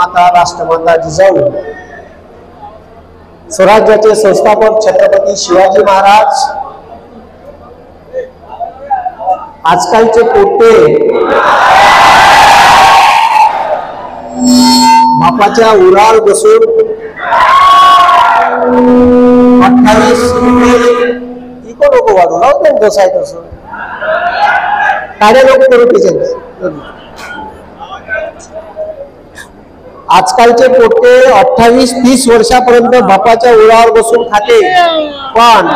माता राष्ट्रमाता जिजाऊ, स्वराज्याचे संस्थापक छत्रपती शिवाजी महाराज, आजकालचे पोट्टे बापाच्या उरावर बसून 28 इको नको वाढू लावतो कसं आहे तसं कार्य नको करू त्याच्यात. आजकालचे पोट्टे 28-30 वर्षापर्यंत बापाच्या उरावर बसून खाते, पण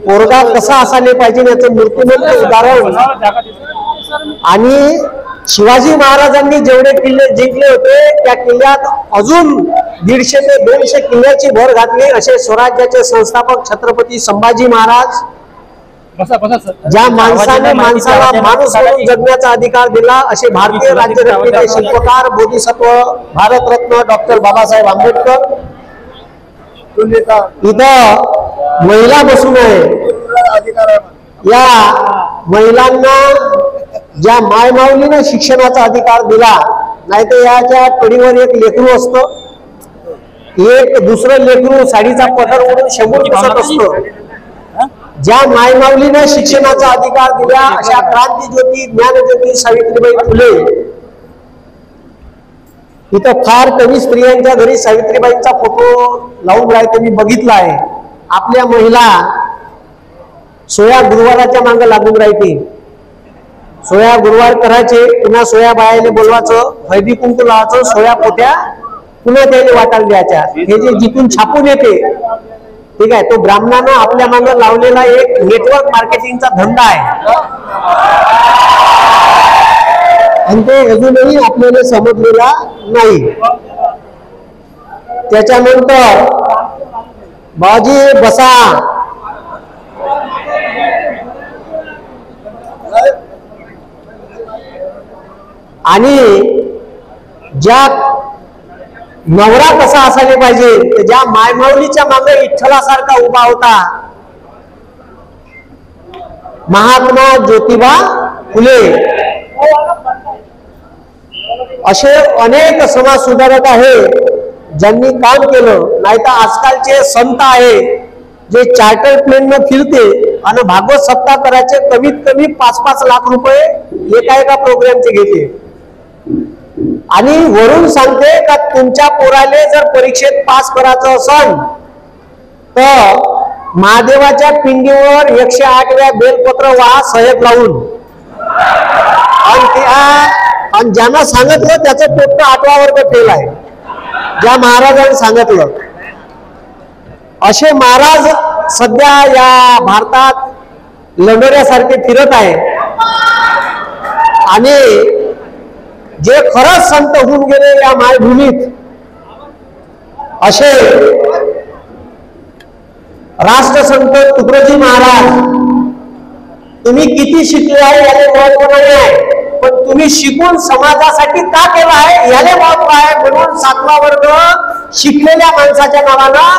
पोरगा कसा असायला पाहिजे याचं मूर्तिमंत उदाहरण. आणि शिवाजी महाराजांनी जेवढे किल्ले जिंकले होते त्या किल्ल्यात अजून 150 ते 200 किल्ल्याची भर घातली असे स्वराज्याचे संस्थापक छत्रपती संभाजी महाराज, ज्या माणसाने माणसाला माणूस म्हणून जगण्याचा अधिकार दिला असे भारतीय राज्यघटनेचे शिल्पकार बोधिसत्व भारतरत्न डॉक्टर बाबासाहेब आंबेडकर. इथं महिला बसून आहे. या महिलांना ज्या मायमाऊलीनं शिक्षणाचा अधिकार दिला, नाही तर याच्या कडीवर एक लेकरू असतं, एक दुसरं लेकरू साडीचा पदर ओढून शंभर दिसत असतो. ज्या मायमाऊलीनं शिक्षणाचा अधिकार दिला अशा क्रांतीज्योती ज्ञानज्योती सावित्रीबाई फुले. इथं फार कमी स्त्रियांच्या घरी सावित्रीबाईंचा फोटो लावून राहते, मी बघितला आहे. आपल्या महिला सोया गुरुवाराच्या मागे लागून राहते. सोया गुरुवार करायचे, पुन्हा सोया बायाने बोलवायचं, हळदी कुंकू लावायचं, सोया पोट्या पुन्हा त्याने वाटायला द्यायच्या. हे जे जिथून छापून येते, ठीक आहे, तो ब्राह्मणानं आपल्या मागे लावलेला एक नेटवर्क मार्केटिंगचा धंदा आहे आणि ते अजूनही आपल्याला समजलेला नाही. त्याच्यानंतर बाजी बसा, आणि ज्या नवरा कसा असायला पाहिजे, ज्या मायमाऊलीच्या मागे विठ्ठलासारखा उभा होता महात्मा ज्योतिबा फुले. असे अनेक समाज सुधारक आहे ज्यांनी काम केलं. नाही तर आजकालचे संत आहे जे चार्टर प्लेन न फिरते आणि भागवत सप्ताह करायचे कमीत कमी 5-5 लाख रुपये एका प्रोग्रामचे घेते आणि वरून सांगते का तुमच्या पोराले जर परीक्षेत पास करायचं असेल तर महादेवाच्या पिंडीवर 108 बेलपत्र वाहा सह्यक लावून. आणि ज्यांना सांगितलं त्याचं पोट्ट 8वा वर्ग फेल आहे, ज्या महाराजांनी सांगितलं. असे महाराज सध्या या भारतात लंडोऱ्यासारखे फिरत आहे. आणि जे खरंच संत होऊन गेले या मायभूमीत असे राष्ट्रसंत तुकडोजी महाराज. तुम्ही किती शिकले आहे याले महत्व नाही आहे, पण तुम्ही शिकून समाजासाठी का केलं आहे याले महत्व आहे. म्हणून 7वा वर्ग शिकलेल्या माणसाच्या नावानं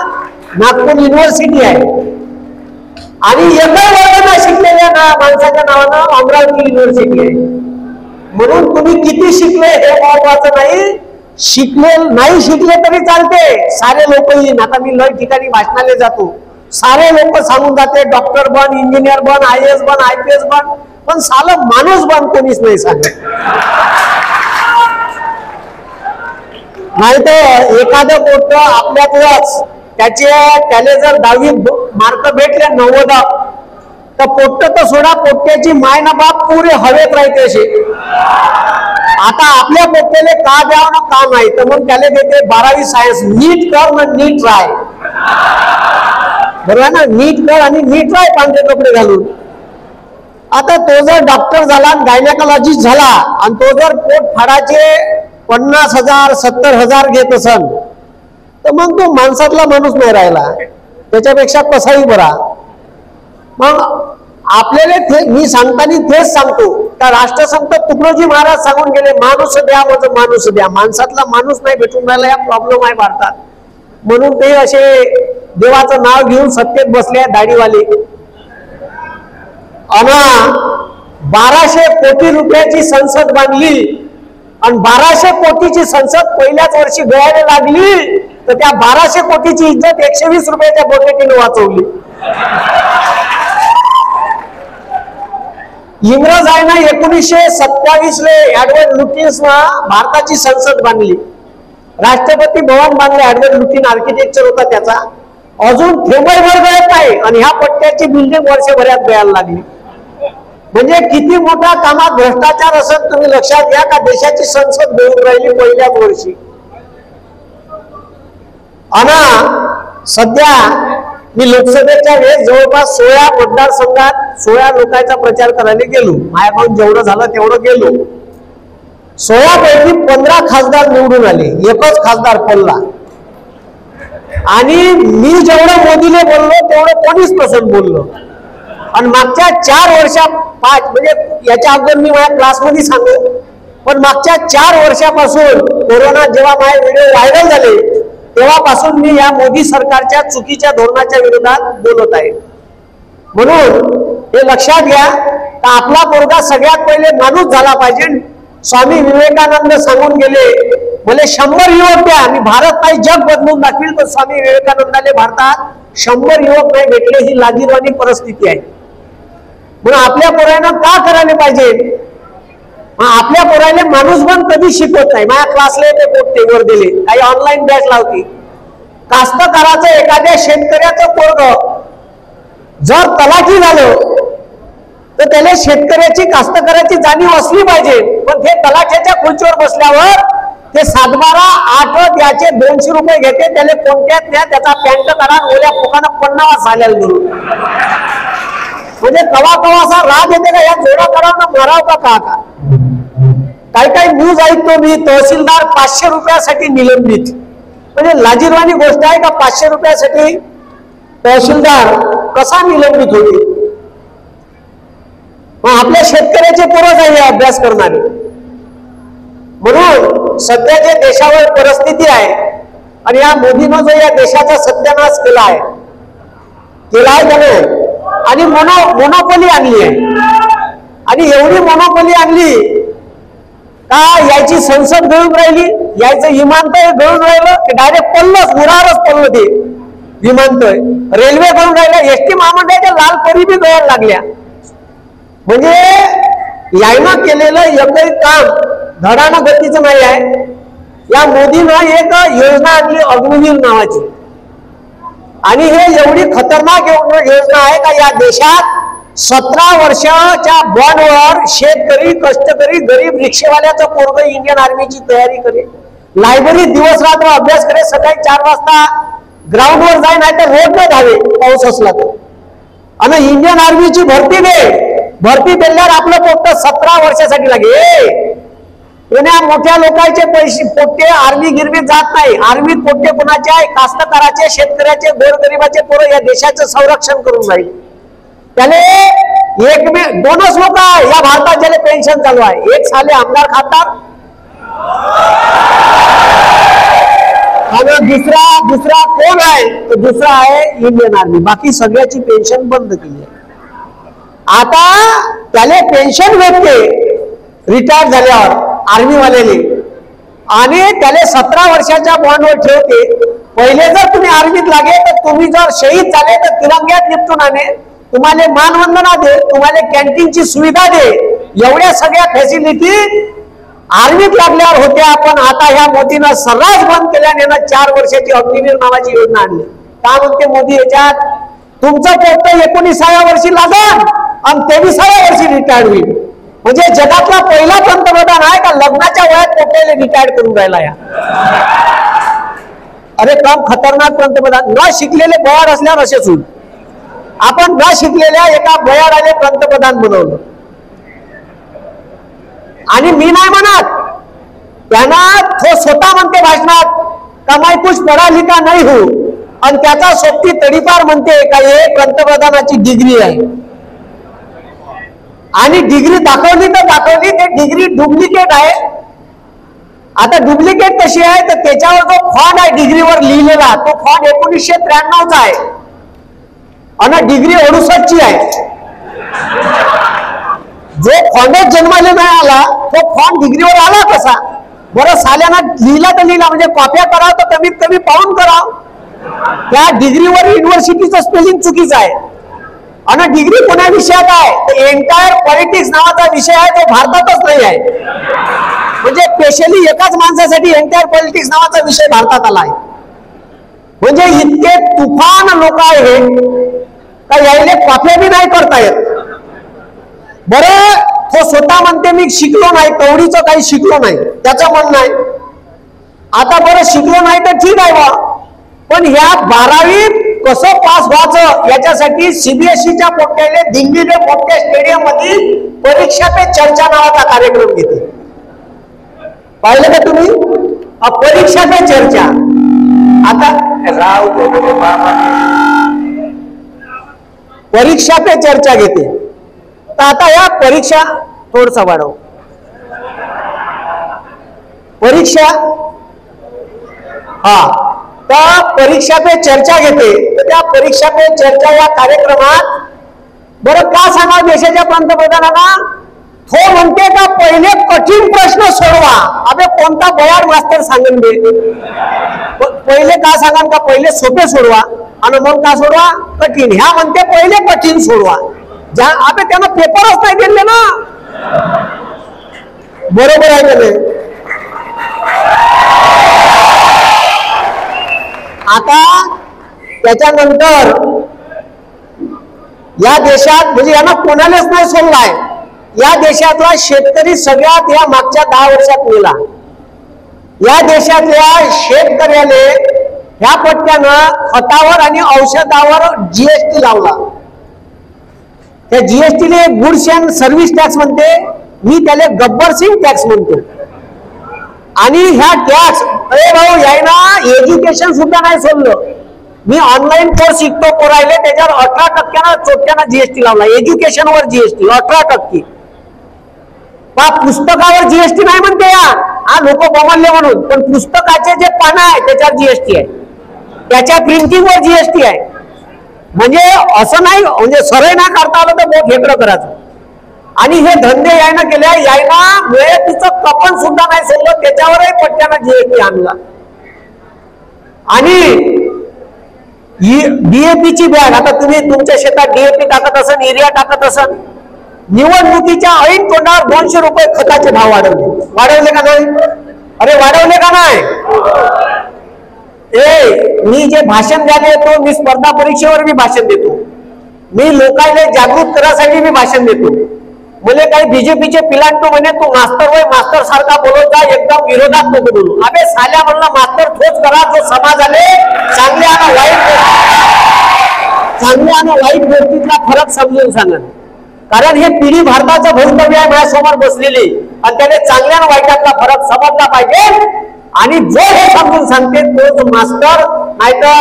नागपूर युनिव्हर्सिटी आहे आणि एकही वर्ग न शिकलेल्या माणसाच्या नावानं अमरावती युनिव्हर्सिटी आहे. म्हणून तुम्ही किती शिकले हे महत्वाचं नाही, नाही शिकले तरी चालते. सारे लोक येईन, आता मी लय ठिकाणी भाषणाला जातो, सारे लोक सांगून जाते डॉक्टर बन, इंजिनियर बन, IAS बन, IPS बन, पण सालं माणूस बन कोणीच नाही सांगत. नाही तर एखादं पोट आपल्यातच त्याले जर 10वीत मार्क भेटले 90 तर पोट्ट तर सोडा, पोट्ट्याची माय ना बाप पुरे हवेत राहते असे. आता आपल्या पोट्ट्याला का द्यावं ना का नाही, तर मग त्याला देते 12वी सायन्स. नीट कर ना नीट राय, बरोबर ना, नीट कर आणि नीट राय पांढरे कपडे घालून. आता तो जर डॉक्टर झाला, गायनेकोलॉजिस्ट झाला आणि तो जर पोट फाडाचे 50,000 70,000 घेत असेल तर मग तो माणसातला माणूस नाही राहिला, त्याच्यापेक्षा कसाही बरा. मग आपल्याला मी सांगताना तेच सांगतो का राष्ट्रसंत तुकडोजी महाराज सांगून गेले, माणूस द्या म्हणजे माणूस द्या. माणसातला माणूस नाही भेटून राहिला, या प्रॉब्लेम आहे भारतात. म्हणून ते असे देवाचं नाव घेऊन सत्तेत बसले दाढीवाले. आणि 1200 कोटी रुपयाची संसद बांधली आणि 1200 कोटीची संसद पहिल्याच वर्षी गळायला लागली, तर त्या 1200 कोटीची इज्जत 120 रुपयाच्या बकेटीने वाचवली. इंग्रज आहे ना 1927 एडवर्ड लुटिन्स भारताची संसद बांधली, राष्ट्रपती भवन बांधले. एडवर्ड लुटिन आर्किटेक्चर होता त्याचा. अजून थेंबभर गळत आहे आणि ह्या पट्ट्याची बिल्डिंग वर्षभरात गळायला लागली. म्हणजे किती मोठ्या कामात भ्रष्टाचार असेल तुम्ही लक्षात घ्या का देशाची संसद गळून राहिली पहिल्याच वर्षी. आणि सध्या मी लोकसभेच्या वेळेस जवळपास 16 मतदारसंघात 16 लोकांचा प्रचार करायला गेलो. माझ्याकडून जेवढं झालं तेवढं गेलो. 16 पैकी 15 खासदार निवडून आले, एकच खासदार पडला. आणि मी जेवढं मोदीने बोललो तेवढं कोणीच नसेल बोललो. आणि मागच्या 4 वर्षात म्हणजे याच्या अगोदर मी माझ्या क्लासमध्ये सांगू, पण मागच्या 4 वर्षापासून कोरोना जेव्हा माझे व्हिडिओ व्हायरल झाले तेव्हापासून मी या मोदी सरकारच्या चुकीच्या धोरणाच्या विरोधात बोलत आहे. म्हणून हे लक्षात घ्या का आपला पोरगा सगळ्यात पहिले माणूस झाला पाहिजे. स्वामी विवेकानंद सांगून गेले, मला 100 युवक द्या, मी भारत नाही जग बदलून दाखवील. पण स्वामी विवेकानंदाने भारतात 100 युवक नाही भेटले, ही लाजिरवाणी परिस्थिती आहे. म्हणून आपल्या पोरांना का करायला पाहिजे? आपल्या पोरायला माणूस पण कधी शिकवत नाही. माझ्या क्लासला ते पोट्टेवर दिले, काही ऑनलाईन बॅच लावती. कास्तकाराचं एखाद्या शेतकऱ्याचं पोरग जर तलाठी झालं तर त्याला शेतकऱ्याची कास्तकाराची जाणीव असली पाहिजे. पण ते तलाठ्याच्या खुर्चीवर बसल्यावर ते 7-12 याचे 200 रुपये घेते, त्याला कोणत्यात न्या, त्याचा पॅन्ट करा, ओल्या पोकानं 50 झाल्याला धरून. म्हणजे कवा कवा असा राग येते का या जोडा करावं मराव का का. काही न्यूज ऐकतो मी, तहसीलदार 500 रुपयासाठी निलंबित. म्हणजे लाजिरवाणी गोष्ट आहे का 500 रुपयासाठी तहसीलदार कसा निलंबित होते? आपल्या शेतकऱ्याचे पोरं आहे अभ्यास करणारे. म्हणून सध्या जे देशावर परिस्थिती आहे आणि या मोदीनं जो या देशाचा सत्यानाश केला आहे त्याने, आणि मोनोपोली आणली आहे. आणि एवढी मोनोपोली आणली का याची संसद गळून राहिली, यायचं विमानतळ गळून राहिलं, डायरेक्ट पडलंच, मुरारच पडलं ते विमानतळ. रेल्वे गळून राहिलं, एसटी महामंडळाच्या लाल परी बी गळायला लागल्या. म्हणजे यायनं केलेलं एकही काम धडानं गतीचं नाही आहे. या मोदीनं एक योजना आणली अग्निवीर नावाची, आणि हे एवढी खतरनाक योजना आहे का या देशात 17 वर्षाच्या बॉन्डवर शेतकरी, कष्टकरी, गरीब रिक्षेवाल्याचं पोरग इंडियन आर्मीची तयारी करे, लायब्ररीत दिवस रात्र अभ्यास करे, सकाळी 4 वाजता ग्राउंडवर जाय, नाही तर रोड न धावे पाऊस असला तर. आणि इंडियन आर्मीची भरती दे, भरती दिल्यावर आपलं पोट्ट 17 वर्षासाठी लागे. पुण्या मोठ्या लोकांचे पैसे पोट्टे आर्मी गिरवीत जात नाही. आर्मीत पोट्टे कोणाचे आहे? कास्तकाराचे, शेतकऱ्याचे, गोरगरिबाचे पोरं या देशाचं संरक्षण करून राहील. त्याने 2च लोक या भारतात ज्याला पेन्शन चालू आहे, एक साले आमदार खासदार आणि दुसरा कोण आहे? तर दुसरा आहे इंडियन आर्मी. बाकी सगळ्याची पेन्शन बंद केली आहे. आता त्याला पेन्शन भेटते रिटायर झाल्यावर आर्मीवाल्याने, आणि त्याला 17 वर्षाच्या बॉन्डवर ठेवते. पहिले जर तुम्ही आर्मीत लागे तर तुम्ही जर शहीद झाले तर तिरंग्यात निपटून आणे, तुम्हाला मानवंदना दे, तुम्हाला कॅन्टीनची सुविधा दे, एवढ्या सगळ्या फॅसिलिटी आर्मीत लागल्यावर होत्या. पण आता ह्या मोदीनं सर्रास बंद केल्याने 4 वर्षाची अग्निवीर नावाची योजना आणली. का म्हणते मोदी याच्यात? तुमचं पोट्ट 19व्या वर्षी लागेल आणि 23व्या वर्षी रिटायर्ड होईल. म्हणजे जगातला पहिला पंतप्रधान आहे का लग्नाच्या वयात पोट्याला रिटायर्ड करून राहिला या. अरे काम खतरनाक पंतप्रधान. न शिकलेले बयाड असल्यावर असेच होईल. आपण न शिकलेल्या एका बयाडाने पंतप्रधान बनवलं. आणि मी नाही म्हणत, त्यांना तो स्वतः म्हणते भाषणात कमाई कुछ पढा लिखा नाही हो, आणि त्याचा सोबती तडीपार म्हणते का हे पंतप्रधानाची डिग्री आहे. आणि डिग्री दाखवली तर दाखवली, ते डिग्री डुप्लिकेट आहे. आता डुप्लिकेट कशी आहे? तर त्याच्यावर जो फॉन्ट आहे डिग्रीवर लिहिलेला, तो फॉन्ट 1993चा आहे आणि डिग्री 68ची आहे. जो फॉन्टच जन्माला नाही आला तो फॉन्ट डिग्रीवर आला कसा? बरं साल्याना लिहिला तर लिहिला, म्हणजे कॉप्या करावं तर कमीत कमी पाहून करावं. त्या डिग्रीवर युनिव्हर्सिटीचं स्पेलिंग चुकीचं आहे. आणि डिग्री कोणा विषयात आहे तर एंटायर पॉलिटिक्स नावाचा विषय आहे, तो भारतातच नाही आहे. म्हणजे स्पेशली एकाच माणसासाठी एंटायर पॉलिटिक्स नावाचा विषय भारतात आला आहे. म्हणजे इतके तुफान लोक आहे का यायले कॉप्या बी नाही करता येत. बरं तो स्वतः म्हणते मी शिकलो नाही, कवडीचं काही शिकलो नाही, त्याचं म्हणणं आहे. आता बरं शिकलो नाही तर ठीक आहे बा, पण ह्या 12वी कसं पास व्हायचं याच्यासाठी सीबीएसईच्या पोट्याने दिल्लीने मोठ्या स्टेडियम मध्ये परीक्षा पे चर्चा नावाचा कार्यक्रम घेते. पाहिलं का तुम्ही? परीक्षा पे चर्चा. आता राव परीक्षा पे चर्चा घेते. तर आता या परीक्षा थोडसा वाढव, परीक्षा हा तर परीक्षा पे चर्चा घेते. तर त्या परीक्षा पे चर्चा या कार्यक्रमात बरं का सांगा देशाच्या पंतप्रधानांना, तो म्हणते का पहिले कठीण प्रश्न सोडवा. अबे कोणता बयार मास्तर सांगेन बे, पहिले का सांगा का पहिले सोपे सोडवा आणि मग का सोडवा कठीण. ह्या म्हणते पहिले कठीण सोडवा. अबे त्यांना पेपरच नाही दिले ना. बरोबर आहे का नाही? आता त्याच्यानंतर या देशात म्हणजे यांना कोणालाच नाही सोडलाय. या देशातला शेतकरी सगळ्यात या मागच्या 10 वर्षात मेला. या देशातल्या शेतकऱ्याने ह्या पट्ट्यानं खतावर आणि औषधावर जीएसटी लावला. त्या जीएसटीने गुड्स अँड सर्व्हिस टॅक्स म्हणते, मी त्याला गब्बर सिंग टॅक्स म्हणतो. आणि ह्या टॅक्स अरे भाऊ यायना एज्युकेशन सुद्धा नाही सोडलं. मी ऑनलाईन कोर्स शिकतो करायले, त्याच्यावर 18% चोट्यानं जीएसटी लावला. एज्युकेशनवर जीएसटी 18%. पुस्तकावर जीएसटी नाही म्हणते या, हा लोक बमलले म्हणून, पण पुस्तकाचे जे पानं आहे त्याच्यावर जीएसटी आहे, त्याच्या प्रिंटिंगवर जीएसटी आहे. म्हणजे असं नाही म्हणजे सरळ ना करता आलं तर बोट हेकडं करायचं. आणि हे धंदे यायनं केल्या, यायना मिळतीचं कपन सुद्धा नाही सोडलं, त्याच्यावरही पट्ट्यानं जीएसटी आणला. आणि डीएपीची बॅग, आता तुम्ही तुमच्या शेतात डीएपी टाकत असन, युरिया टाकत असन, निवडणुकीच्या ऐन तोंडावर 200 रुपये खताचे भाव वाढवले का नाही? अरे वाढवले का नाही? मी जे भाषण द्यायला येतो, मी स्पर्धा परीक्षेवर मी भाषण देतो, मी लोकांना जागृत करायसाठी मी भाषण देतो. मला काही बीजेपीचे पिलांटो म्हणे तू मास्तर वय मास्तर सारखा बोलत जा, एकदम विरोधात नको बोलू. अबे साल्या म्हणला मास्तर तोच करा जो समाजाले चांगल्या आणि वाईट गोष्टीतला फरक समजून सांगा. कारण हे पिढी भारताचं भवितव्य आहे माझ्यासमोर बसलेली, आणि त्याने चांगल्या आणि वाईटातला फरक समजला पाहिजे. आणि जो हे समजून सांगते तोच मास्टर, नाही तर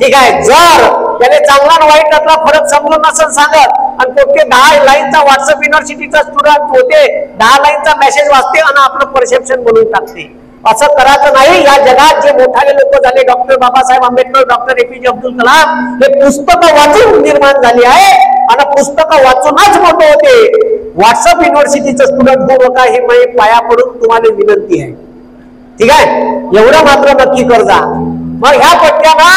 ठीक आहे जर त्याने चांगला आणि वाईटातला फरक समजून नसेल सांगत आणि पोटे 10 लाईनचा व्हॉट्सअप युनिव्हर्सिटीचा स्टुडंट होते, 10 लाईनचा मेसेज वाचते आणि आपलं परसेप्शन बनवून टाकते. असं करायचं नाही. या जगात जे मोठाले लोक झाले, doctor Babasaheb Ambedkar, doctor APJ Abdul Kalam, हे पुस्तकं वाचून निर्माण झाली आहे आणि पुस्तकं वाचूनच मोठे होते. व्हॉट्सअप युनिव्हर्सिटीचं स्टुडंट होऊ नका, हे माझी पाया पडून तुम्हाला विनंती आहे. ठीक आहे, एवढं मात्र नक्की कर जा. मग ह्या पट्ट्यानं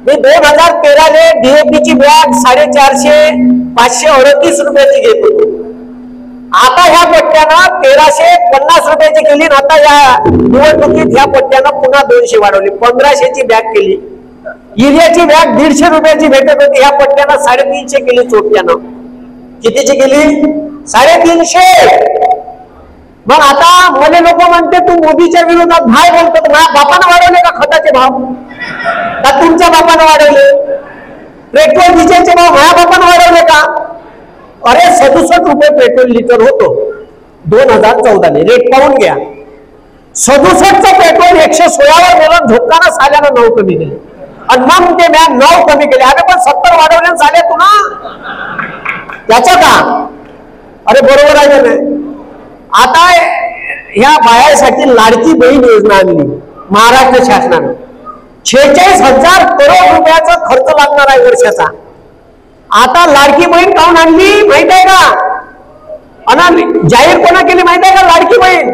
मी 2013 डीएपीची बॅग 450-538 रुपयाची घेत होतो. आता ह्या पट्ट्यानं 1350 रुपयाची केली. आता या निवडणुकीत ह्या पट्ट्यानं पुन्हा 200 वाढवली, 1500ची बॅग केली. युरियाची बॅग 150 रुपयाची भेटत होती, ह्या पट्ट्यानं 350 केली. चोट्यानं कितीची केली? 350. मग आता मला लोक म्हणते तू मोदीच्या विरोधात भाय बोलतो, माझ्या बापानं वाढवले का खताचे भाव? का तुमच्या बापानं वाढवले? पेट्रोल डिझेलचे भाव माझ्या बापानं वाढवले का? अरे 67 रुपये पेट्रोल लिटर होतो 2014 रेट पाहून घ्या. 67चं पेट्रोल 116 वर गेलं, झोपताना साल्यानं 9 कमी केले. आणि मग ते मॅ 9 कमी केले. अरे पण 70 वाढवले झाले तू ना त्याच्या का? अरे बरोबर आहे का नाही? आता ह्या बायासाठी लाडकी बहीण योजना आणली महाराष्ट्र शासनाने. 46,000 करोड रुपयाचा खर्च लागणार आहे वर्षाचा. आता लाडकी बहीण काऊन आणली माहित आहे का? आणि जाहीर कोणा केली माहित आहे का? लाडकी बहीण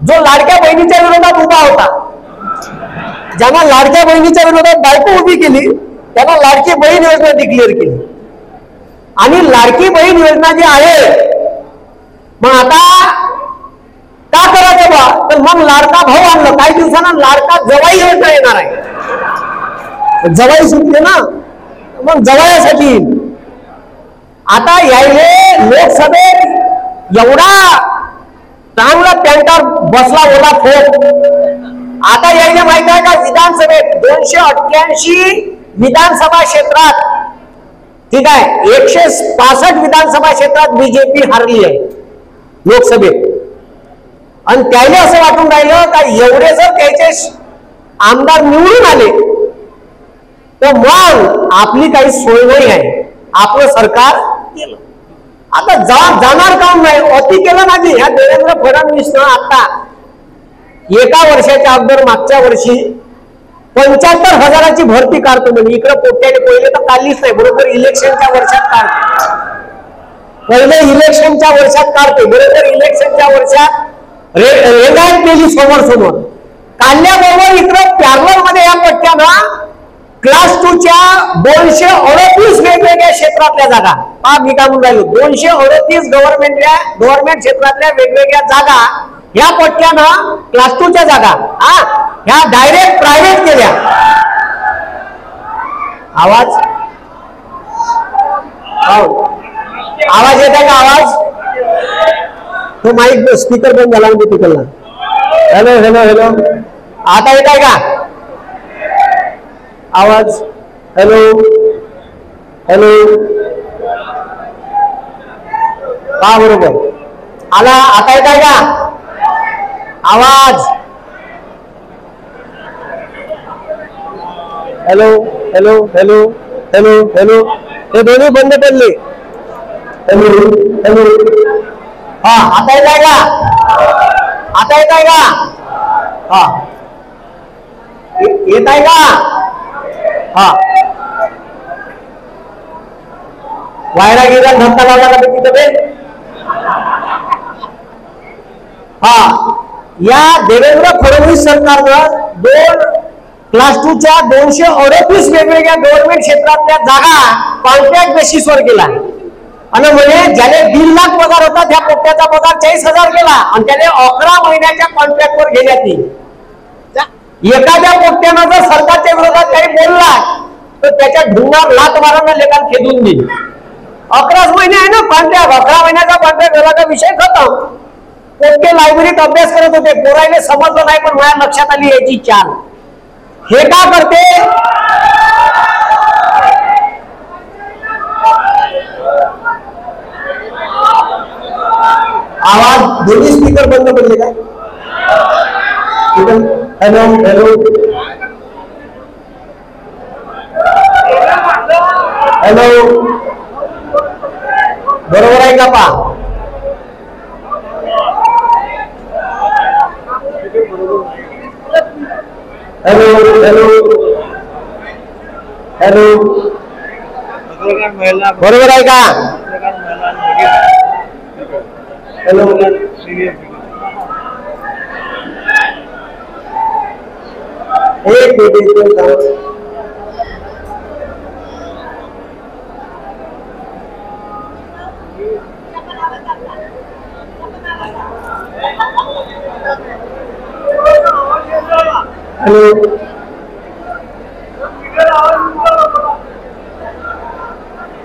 जो लाडक्या बहिणीच्या विरोधात उभा होता, ज्यांना लाडक्या बहिणीच्या विरोधात बायको उभी केली, त्यांना लाडकी बहीण योजना डिक्लेअर केली. आणि लाडकी बहीण योजना जी आहे, मग आता का करायचं बा, तर मग लाडका भाऊ आणलं. काही दिवसांना लाडका जवाई योजना येणार आहे. जवाई सुटले ना, मग जवायासाठी. आता यायले लोकसभेत एवढा चांगला पॅन्टार बसला ओला फोक. आता यायला माहित आहे का, विधानसभेत 288 विधानसभा क्षेत्रात, ठीक आहे, 165 विधानसभा क्षेत्रात बीजेपी हारली आहे लोकसभेत. आणि त्याने असं वाटून राहिलं का एवढे जर त्याचे आमदार निवडून आले तर मग आपली काही सोय नाही आहे, आपलं सरकार केलं. आता जाणार काम नाही, अति केलं माझी. ह्या देवेंद्र फडणवीसनं आता एका वर्षाच्या अगोदर मागच्या वर्षी 75,000ची भरती काढतो म्हणजे. इकडे पोट्याने पहिले तर काढलीच नाही, बरोबर इलेक्शनच्या वर्षात काढते. पहिले इलेक्शनच्या वर्षात काढते, बरोबर इलेक्शनच्या वर्षात रेगायत केली समोर समोर. काढल्याबरोबर इकडं पॅरलर मध्ये या पट्ट्यानं क्लास 2च्या 238 वेगवेगळ्या क्षेत्रातल्या जागा, मी काय म्हणून राहिलो, 238 गव्हर्नमेंट क्षेत्रातल्या वेगवेगळ्या जागा या पट्ट्यानं क्लास 2च्या जागा ह्या डायरेक्ट प्रायव्हेट केल्या. आवाज आवाज येत आहे का? आवाज तो माईक स्पीकर बंद झाला म्हणजे तिकडला. हॅलो हॅलो हॅलो, आता येत आहे का आवाज? हॅलो हॅलो, हा बरोबर आला. आता येत आहे का आवाज? Hello hello hello hello hello, हे दोन्ही बंद पडले. हॅलो हॅलो, हा आता येत आहे का? आता येत आहे का? हा येत आहे का? हा वायरा गिरा धक्का लावला का तिथे? हा, या देवेंद्र फडणवीस सरकारनं क्लास 2च्या 238 वेगवेगळ्या गव्हर्नमेंट क्षेत्रातल्या जागा कॉन्ट्रॅक्ट बेसिसवर केला. आणि म्हणजे ज्याने 1.5 लाख पगार होता त्या पोट्याचा पगार 40,000 केला आणि त्याने 11 महिन्याच्या कॉन्ट्रॅक्टवर घेण्यात येईल. एखाद्या पोट्यानं जर सरकारच्या विरोधात काही बोलला तर त्याच्या ढुंगार लात मारांना लेखा खेदून देईल. 11 महिने आहे ना कॉन्ट्रॅक्ट, 11 महिन्याचा कॉन्ट्रॅक्ट झाला का विषय खतम. पोट्टे लायब्ररीत अभ्यास करत होते, पोरायला समजलं नाही पण माझ्या लक्षात आली याची चाल. हे का करते? आवाज दोन्ही स्पीकर बंद पडले काय? हॅलो हॅलो हॅलो, बरोबर आहे का पा? हॅलो हॅलो हॅलो, बरोबर आहे का? हॅलो, एक मिनिट.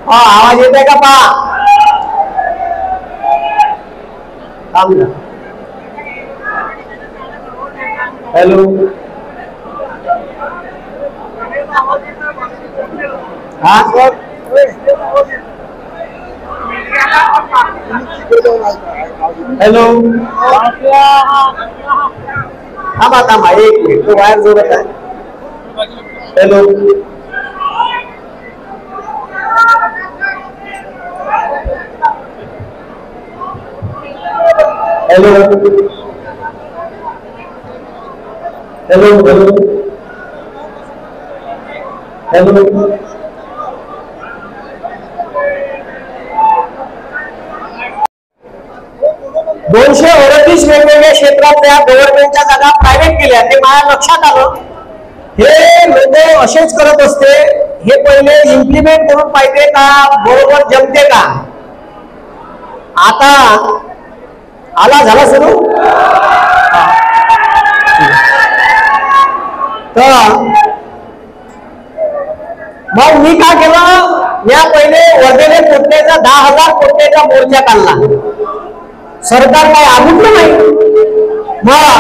हा आवाज येत आहे का पा? हॅलो, हा हॅलो, थांबा थांबा एक मिनिट, तो वायर जोडत आहे. Hello hello hello hello hello, 238 वेगवेगळ्या क्षेत्रात क्षेत्रातल्या गव्हर्नमेंटच्या जागा प्रायव्हेट केल्या, ते माझ्या लक्षात आलं. हे लोक असेच करत असते. हे पहिले इम्प्लिमेंट करून पाहिजे का, बरोबर जमते का. आता आला झाला सुरू. तर मग मी काय केलं, या पहिले वर्धेने कोट्याचा 10,000 कोट्याचा मोर्चा काढला. सरकार काय आगुतलं नाही. मग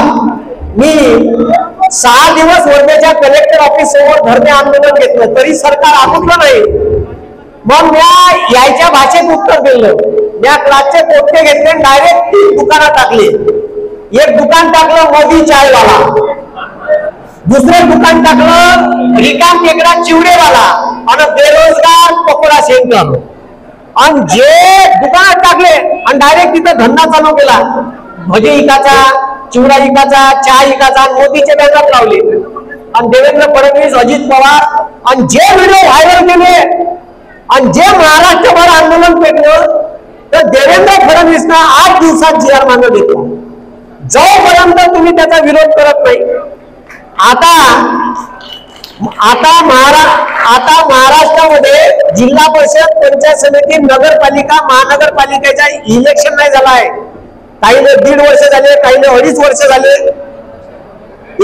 मी 6 दिवस वर्धेच्या कलेक्टर ऑफिस समोर धरणे आंदोलन घेतलं, तरी सरकार आगुतलं नाही. मग मी यायच्या भाषेत उत्तर दिलं. या क्लासचे कोट्टे घेतले, डायरेक्ट 3 दुकानं टाकली. एक दुकान टाकलं मोदी चायवाला, दुसरं दुकान टाकलं रिकाम टेकडा चिवडेवाला आणि बेरोजगार पकोडा सेंटर. आणि जे दुकानात टाकले आणि डायरेक्ट तिथं धंदा चालू केला. भजे इकाचा, चिवडा इकाचा, चहा इकाचा, मोदीचे बॅनर लावले. आणि देवेंद्र फडणवीस, अजित पवार आणि जे व्हिडिओ व्हायरल केले आणि जे महाराष्ट्रभर आंदोलन पेटलं, तर देवेंद्र फडणवीसना 8 दिवसात जी.आर. मागं घेतला. जोपर्यंत तुम्ही त्याचा विरोध करत नाही. आता महाराष्ट्रामध्ये जिल्हा परिषद, पंचायत समिती, नगरपालिका, महानगरपालिकेचा इलेक्शन नाही झाला आहे. काहीने 1.5 वर्ष झाले, काहीने 2.5 वर्ष झाले.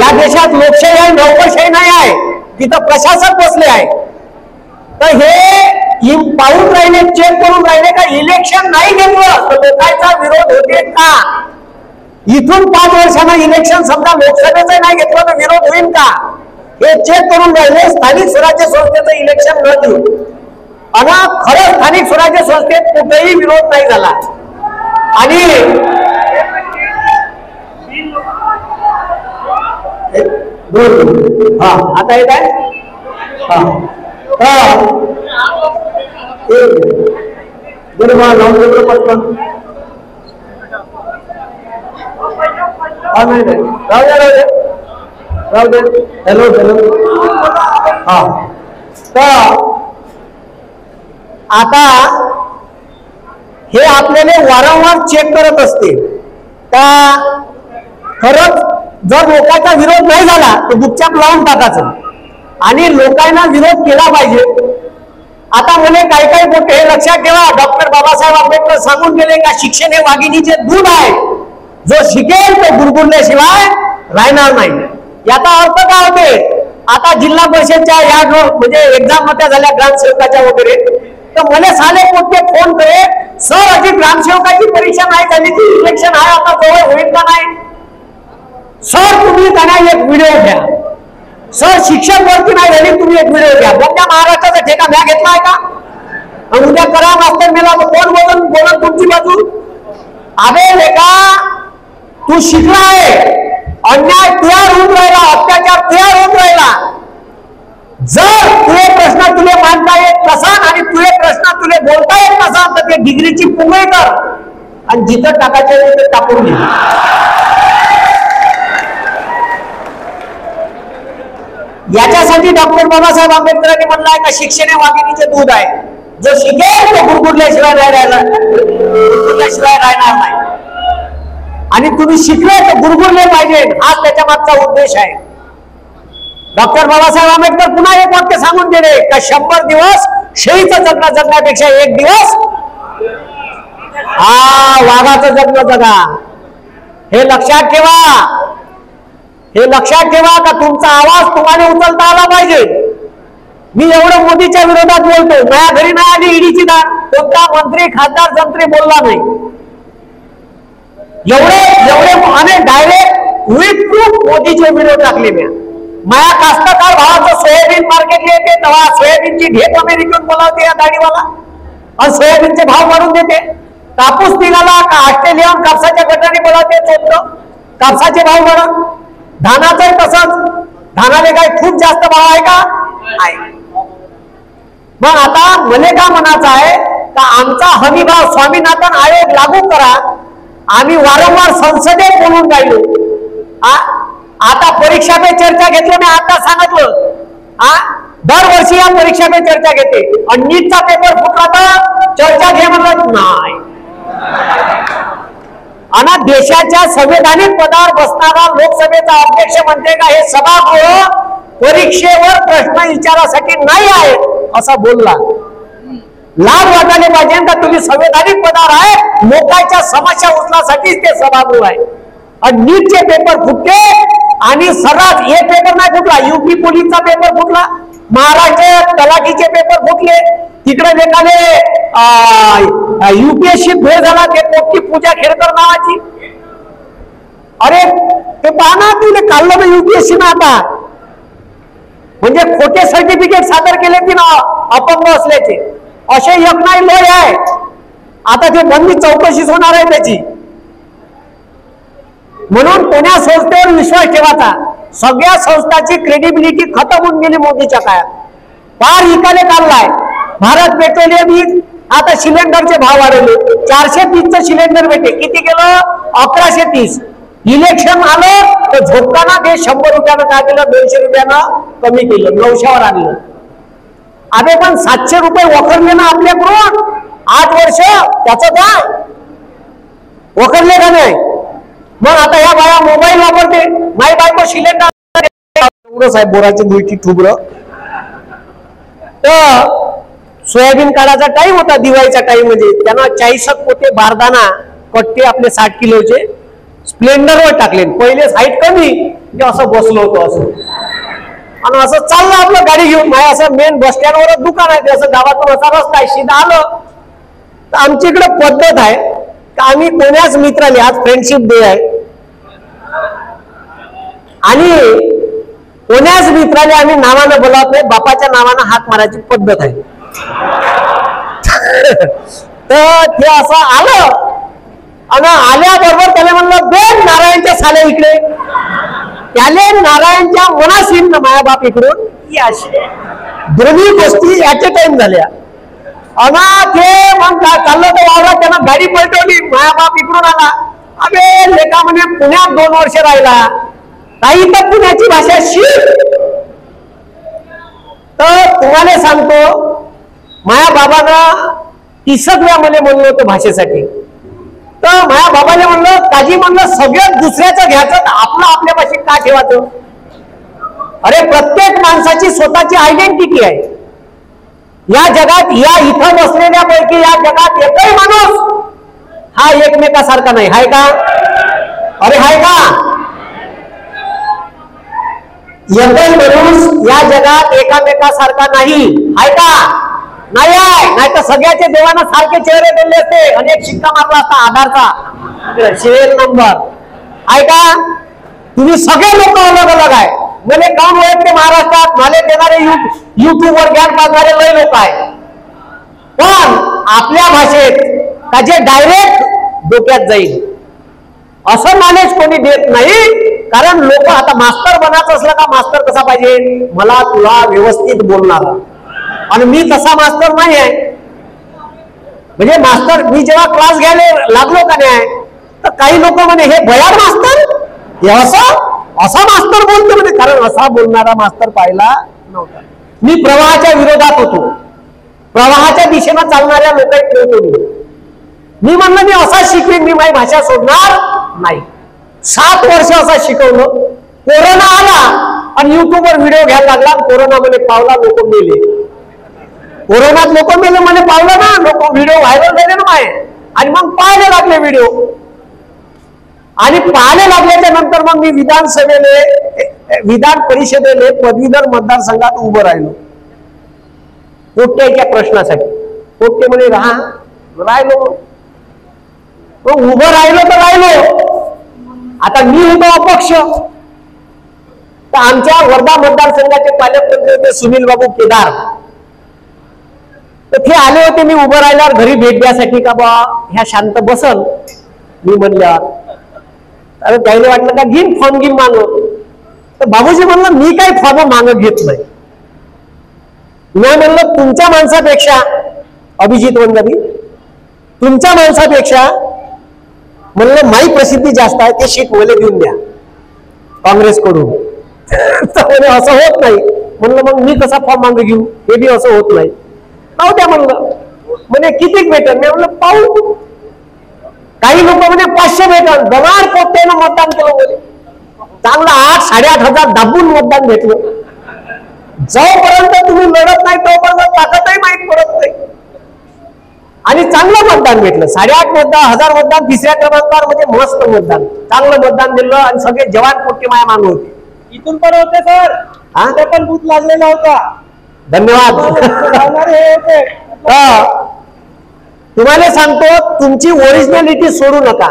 या देशात लोकशाही आहे, नोकरशाही नाही आहे. तिथं प्रशासक बसले आहे. तर हे पाहून राहिले, चेक करून राहिले का इलेक्शन नाही घेतलं तर लोकांचा विरोध होते का. इथून 5 वर्षांना इलेक्शन समजा लोकसभेचं नाही घेतलं तर विरोध होईल का, हे चेक करून राहिले. स्थानिक स्वराज्य संस्थेचं इलेक्शन न देऊ आणि खरं स्थानिक स्वराज्य संस्थेत कुठेही विरोध नाही झाला. आणि हा आता येत आहे. हॅलो हा. तर आता हे आपल्याला वारंवार चेक करत असते का खरंच जर लोकांचा विरोध नाही झाला तर गुपचाप लावून टाकायचं आणि लोकांना विरोध केला पाहिजे. आता मला काही गोष्टी हे लक्षात ठेवा. डॉक्टर बाबासाहेब आंबेडकर सांगून गेले का शिक्षण हे वाघिणीचे दूध आहे. जो शिकेल तो गुरगुरल्याशिवाय राहणार नाही. याचा अर्थ काय होते, आता जिल्हा परिषदच्या या म्हणजे एक्झाम मध्ये झाल्या ग्रामसेवकाच्या वगैरे, तर मला साले कोणते फोन करे, सर अशी ग्रामसेवकाची परीक्षा नाही झाली ती इलेक्शन आहे आता जवळ होईल का नाही. सर तुम्ही त्यांना एक व्हिडिओ घ्या. सर शिक्षक भरती नाही झाली तुम्ही एक व्हिडिओ घ्या. कोणत्या महाराष्ट्राचा ठेका म्या घेतला आहे का. आणि उद्या करा मास्तर मेला कोण बोलत तुमची बाजू. अबे लेका तू शिकला आहे, अन्याय तुझ्यावर होऊन राहिला, अत्याचार तुझ्यावर होऊन राहिला. जर तुझे प्रश्न तुले मांडता येत नसान आणि तुझे प्रश्न तुले बोलता येत नसान तर ते डिग्रीची पुंगळी कर आणि जिथं टाकायचे तिथे टाकून घे. याच्यासाठी डॉक्टर बाबासाहेब आंबेडकरांनी म्हणलं आहे का शिक्षण हे वाघिणीचे दूध आहे. जो शिकेल तो गुरगुरल्याशिवाय राहणार नाही. आणि तुम्ही शिकले तर गुरगुरले पाहिजे, हाच त्याच्या मागचा उद्देश आहे. डॉक्टर बाबासाहेब आंबेडकर पुन्हा एक वाक्य सांगून गेले का 100 दिवस शेळीचं जगणं जगण्यापेक्षा 1 दिवस वाघाचं जगणं जगा. हे लक्षात ठेवा. हे लक्षात ठेवा का तुमचा आवाज तुम्हाला उचलता आला पाहिजे. मी एवढं मोदीच्या विरोधात बोलतो, माझ्या घरी नाही आली ईडीची दार, कोणता मंत्री खासदार जंत्री बोलला नाही. एवढे आणि डायरेक्ट विथ प्रूफ मोदीचे व्हिडिओ टाकले. मी माझ्या कास्तकार भावाचं सोयाबीन मार्केटला येते तेव्हा सोयाबीनची ढेप अमेरिकन बोलावते या गाडीवाला आणि सोयाबीनचे भाव वाढून देते. कापूस निघाला का ऑस्ट्रेलियन कापसाच्या गटाने बोलावते चोत्र कापसाचे भाव वाढत. धानाचं तसंच, धानाले काय खूप जास्त भाव आहे का. मग आता मला का म्हणायचं आहे का आमचा हमी भाव स्वामीनाथन आयोग लागू करा. आम्ही वारंवार संसदेत बोलून राहिलो. आता परीक्षा पे चर्चा घेतली मी आता सांगितलं. दरवर्षी या परीक्षा पे चर्चा घेते आणि नीटचा पेपर फुटला तर चर्चा घे म्हणलं नाही. आणि देशाच्या संवैधानिक पदावर बसणारा लोकसभेचा अध्यक्ष म्हणते का हे सभागृह परीक्षेवर प्रश्न विचारासाठी नाही आहे असं बोलला. लाज वाटायला पाहिजे का तुम्ही संवैधानिक पदावर आहे, लोकांच्या समस्या उचलासाठीच ते सभागृह आहे. आणि नीटचे पेपर फुटले आणि सर्रास हे पेपर नाही फुटला, युपी पोलीसचा पेपर फुटला, महाराष्ट्र तलाठीचे पेपर फुटले, तिकडे एकाने युपीएससी फेल झाला ते पोट्टी पूजा खेळकर नावाची. अरे ते पाहना तिने काढलं ना युपीएससी ना आता, म्हणजे खोटे सर्टिफिकेट सादर केले की ना अपंग असल्याचे असे एक नाही लय आहे. आता ते बंदी चौकशीच होणार आहे त्याची. म्हणून कोण्या संस्थेवर विश्वास ठेवायचा, सगळ्या संस्थांची क्रेडिबिलिटी खतम होऊन गेली मोदीच्या काळात. फार इकाले काढलाय. भारत पेट्रोलियम आता सिलेंडरचे भाव वाढवले, 430चं सिलेंडर भेटे किती केलं 1130. इलेक्शन आलं तर झोपताना ते 100 रुपयानं काय केलं 200 रुपयानं कमी केलं, 900वर आणलं. अरे पण 700 रुपये वखरले ना आपल्याकडून 8 वर्ष, त्याचं काय वखरले का नाही. मग आता या बाया मोबाईल वापरते, माई बायको सिलेंडर एवढं साहेब बोराची दुईची ठुबरं. तर सोयाबीन काढायचा टाइम होता दिवाळीचा टाइम, म्हणजे त्यांना 40 पोते बारदाना कट्टे आपले 60 किलोचे स्प्लेंडरवर टाकले. पहिलेच हाईट कमी ते असं बसलो होतो असं, आणि असं चाललं आपलं गाडी घेऊन. माझ्या असं मेन बस स्टँडवरच दुकान आहे, असं गावातून असा रस्ता आहे, सीधा आलं तर आमची इकडे पद्धत आहे का आम्ही कोण्याच मित्राने, आज फ्रेंडशिप डे आहे, आणि कोण्याच मित्राने आम्ही नावानं बोलावत नाही, बापाच्या नावानं हात मारायची पद्धत आहे. तर ते असं आलं आणि आल्याबरोबर त्याला म्हणलं बेन नारायणच्या साले इकडे, त्याले नारायणच्या मनासीन माया बाप इकडून दोन्ही गोष्टी ऍट अ टाइम झाल्या. अना ते मग काय चाललं तर वावरात त्यानं गाडी पलटवली, माया बाप इकडून आला. अबे लेका म्हणे पुण्यात 2 वर्ष राहिला, काही तर पुण्याची भाषा शिक. तर तुम्हाला सांगतो माया बाबानं 30 वेळा मला म्हणलं होतं भाषेसाठी. तर माझ्या बाबाने म्हणलं काजी म्हणलं सगळ्यात दुसऱ्याचं घ्यायचं तर आपलं आपल्या भाषेत का ठेवायचं. अरे प्रत्येक माणसाची स्वतःची आयडेंटिटी आहे. या जगात या इथं बसलेल्यापैकी या जगात एकही माणूस हा एकमेकासारखा नाही, हाय का. अरे हाय का. एकही माणूस या जगात एकामेकासारखा नाही, हाय का. नाही आहे, नाही तर सगळ्याचे देवाना सारखे चेहरे दिले असते, अनेक शिक्का मारला असता आधारचा सिरियल नंबर, आहे का. तुम्ही सगळे लोक अलग अलग आहे. मला काम ओळखते महाराष्ट्रात, मला देणारे युट्यूबवर ज्ञान पाजणारे लय लोक आहे, पण आपल्या भाषेत का जे डायरेक्ट डोक्यात जाईल असं नॉलेज कोणी देत नाही. कारण लोक आता मास्तर बनायचं असलं का मास्तर कसा पाहिजे, मला तुला व्यवस्थित बोलणारा, आणि मी तसा मास्तर नाही आहे. म्हणजे मास्तर मी जेव्हा क्लास घ्यायला लागलो का नाही तर काही लोक म्हणे हे भयाड मास्तर, हे असा मास्तर बोलतो म्हणजे, कारण असा बोलणारा मास्तर पाहिला नव्हता. मी प्रवाहाच्या विरोधात होतो, प्रवाहाच्या दिशेनं चालणाऱ्या लोकांनी ठेवतो. मी म्हणलं मी असा शिकवीन, मी माझी भाषा सोडणार नाही. 7 वर्ष असा शिकवलं. कोरोना आला आणि युट्यूबवर व्हिडिओ घ्यायला लागला, कोरोनामध्ये पावला लोक मेले. कोरोनात लोक मेले म्हणे पावलं ना, लोक व्हिडिओ व्हायरल झाले ना माय, आणि मग पाहायला लागले व्हिडिओ. आणि पाहायला लागल्याच्या नंतर मग मी विधान परिषदेने पदवीधर मतदारसंघात उभं राहिलो पोट्ट्याच्या प्रश्नासाठी. पोट्टे म्हणे राहिलो, उभं राहिलो तर राहिलो. आता मी होतो अपक्ष. तर आमच्या वर्धा मतदारसंघाचे पालकमंत्री होते सुनील बाबू केदार, तर ते आले होते. मी उभं राहिल्यावर घरी भेट द्यासाठी का बा ह्या शांत बसल. मी म्हणल्यावर अरे त्याला वाटलं का घेईन फॉर्म घेऊन माग. तर बाबूजी म्हणलं मी काही फॉर्म मागं घेत नाही. मी म्हणलं तुमच्या माणसापेक्षा अभिजित वंजारी, तुमच्या माणसापेक्षा म्हणलं माई प्रसिद्धी जास्त आहे, ते शीट मला देऊन द्या काँग्रेसकडून. असं होत नाही. म्हणलं मग मी कसा फॉर्म मागं घेऊ, हे बी असं होत नाही. पाहू द्या म्हणलं. म्हणे किती भेटेल. मी म्हणलं पाहू. काही लोक म्हणजे 500 भेटल, गवार पोट्यानं मतदान केलं बोले, चांगलं 8-8,500 दाबून मतदान घेतलं. जोपर्यंत तुम्ही लढत नाही तोपर्यंत ताकदही माहीत पडत नाही. आणि चांगलं मतदान भेटलं, 8,500 मतदान, तिसऱ्या क्रमांकावर म्हणजे मस्त मतदान, चांगलं मतदान दिलं. आणि सगळे जवान पोट्टे माया मागं होते, इथून पण होते सर, ते पण बूथ लागलेला होता. धन्यवाद. तुम्हाला सांगतो, तुमची ओरिजिनॅलिटी सोडू नका.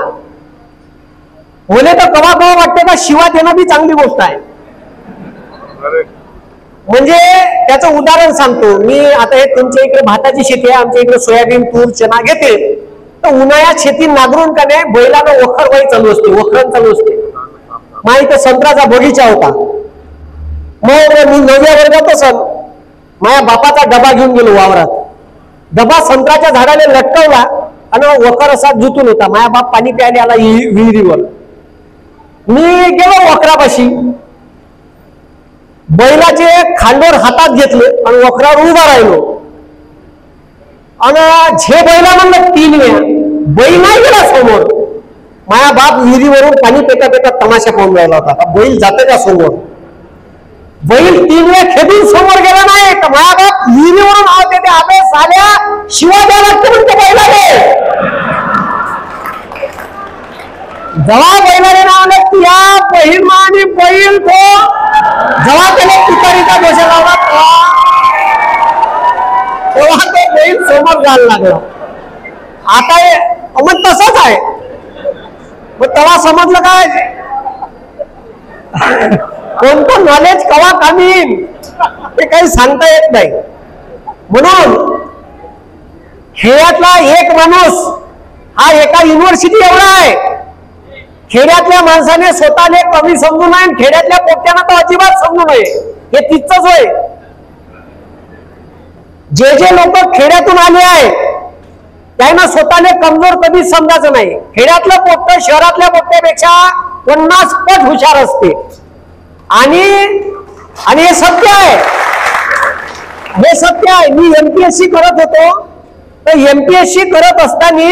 मला तर कवा कवा वाटते का शिवात येणं बी चांगली गोष्ट आहे. म्हणजे त्याचं उदाहरण सांगतो मी. आता हे तुमच्या इकडे भाताची शेती आहे, आमच्या इकडे सोयाबीन, तूर, चना घेते. तर उन्हाळ्यात शेती नांगरून का नाही बैलानं वखरवाई चालू असते, वखरण चालू असते. माझ्या संत्र्याचा बगीचा होता. मग मी 9व्या वर्गात असन, माझ्या बापाचा डबा घेऊन गेलो वावरात. डबा संत्र्याच्या झाडाला लटकवला आणि वखर असा जुतून होता. माझ्या बाप पाणी प्यायला आला विहिरीवर. मी गेलो वखरापाशी, बैलाचे खांडोर हातात घेतले आणि वखरावर उभा राहिलो. आणि झे बैला म्हणलं 3 वेळा, बैल नाही गेला समोर. माझ्या बाप विहिरीवरून पाणी पेटा पेटा तमाशा पाहून राहिला होता, बैल जाते का समोर. बैल 3 वेळा खेळून समोर गेला नाही, तर माझ्या बाप विहिरीवरून आवते ते आले साल्या शिवा द्यायला लागते म्हणते बैलाले. जेव्हा बैलाने नावलं त्या बहीण आणि बैल तो जेव्हा त्याने पिकारीचा दोषा लावला तेव्हा तो बैल समोर जायला लागला. आता मग तसंच आहे. मग तेव्हा समजलं काय कोणतं नॉलेज कवा कामी येईल ते काही सांगता येत नाही. म्हणून खेड्यातला एक माणूस हा एका युनिव्हर्सिटी एवढा आहे. खेड्यातल्या माणसाने स्वतःने कमी समजू नये, खेड्यातल्या पोट्यांना तर अजिबात समजू नये. हे तिथंच होय. जे लोक खेड्यातून आले आहे त्यांना स्वतःने कमजोर कधीच समजायचं नाही. खेड्यातलं पोट्ट शहरातल्या पोट्ट्यापेक्षा 50 पट हुशार असते. आणि हे सत्य आहे, हे सत्य आहे. मी MPSC करत होतो, तर MPSC करत असताना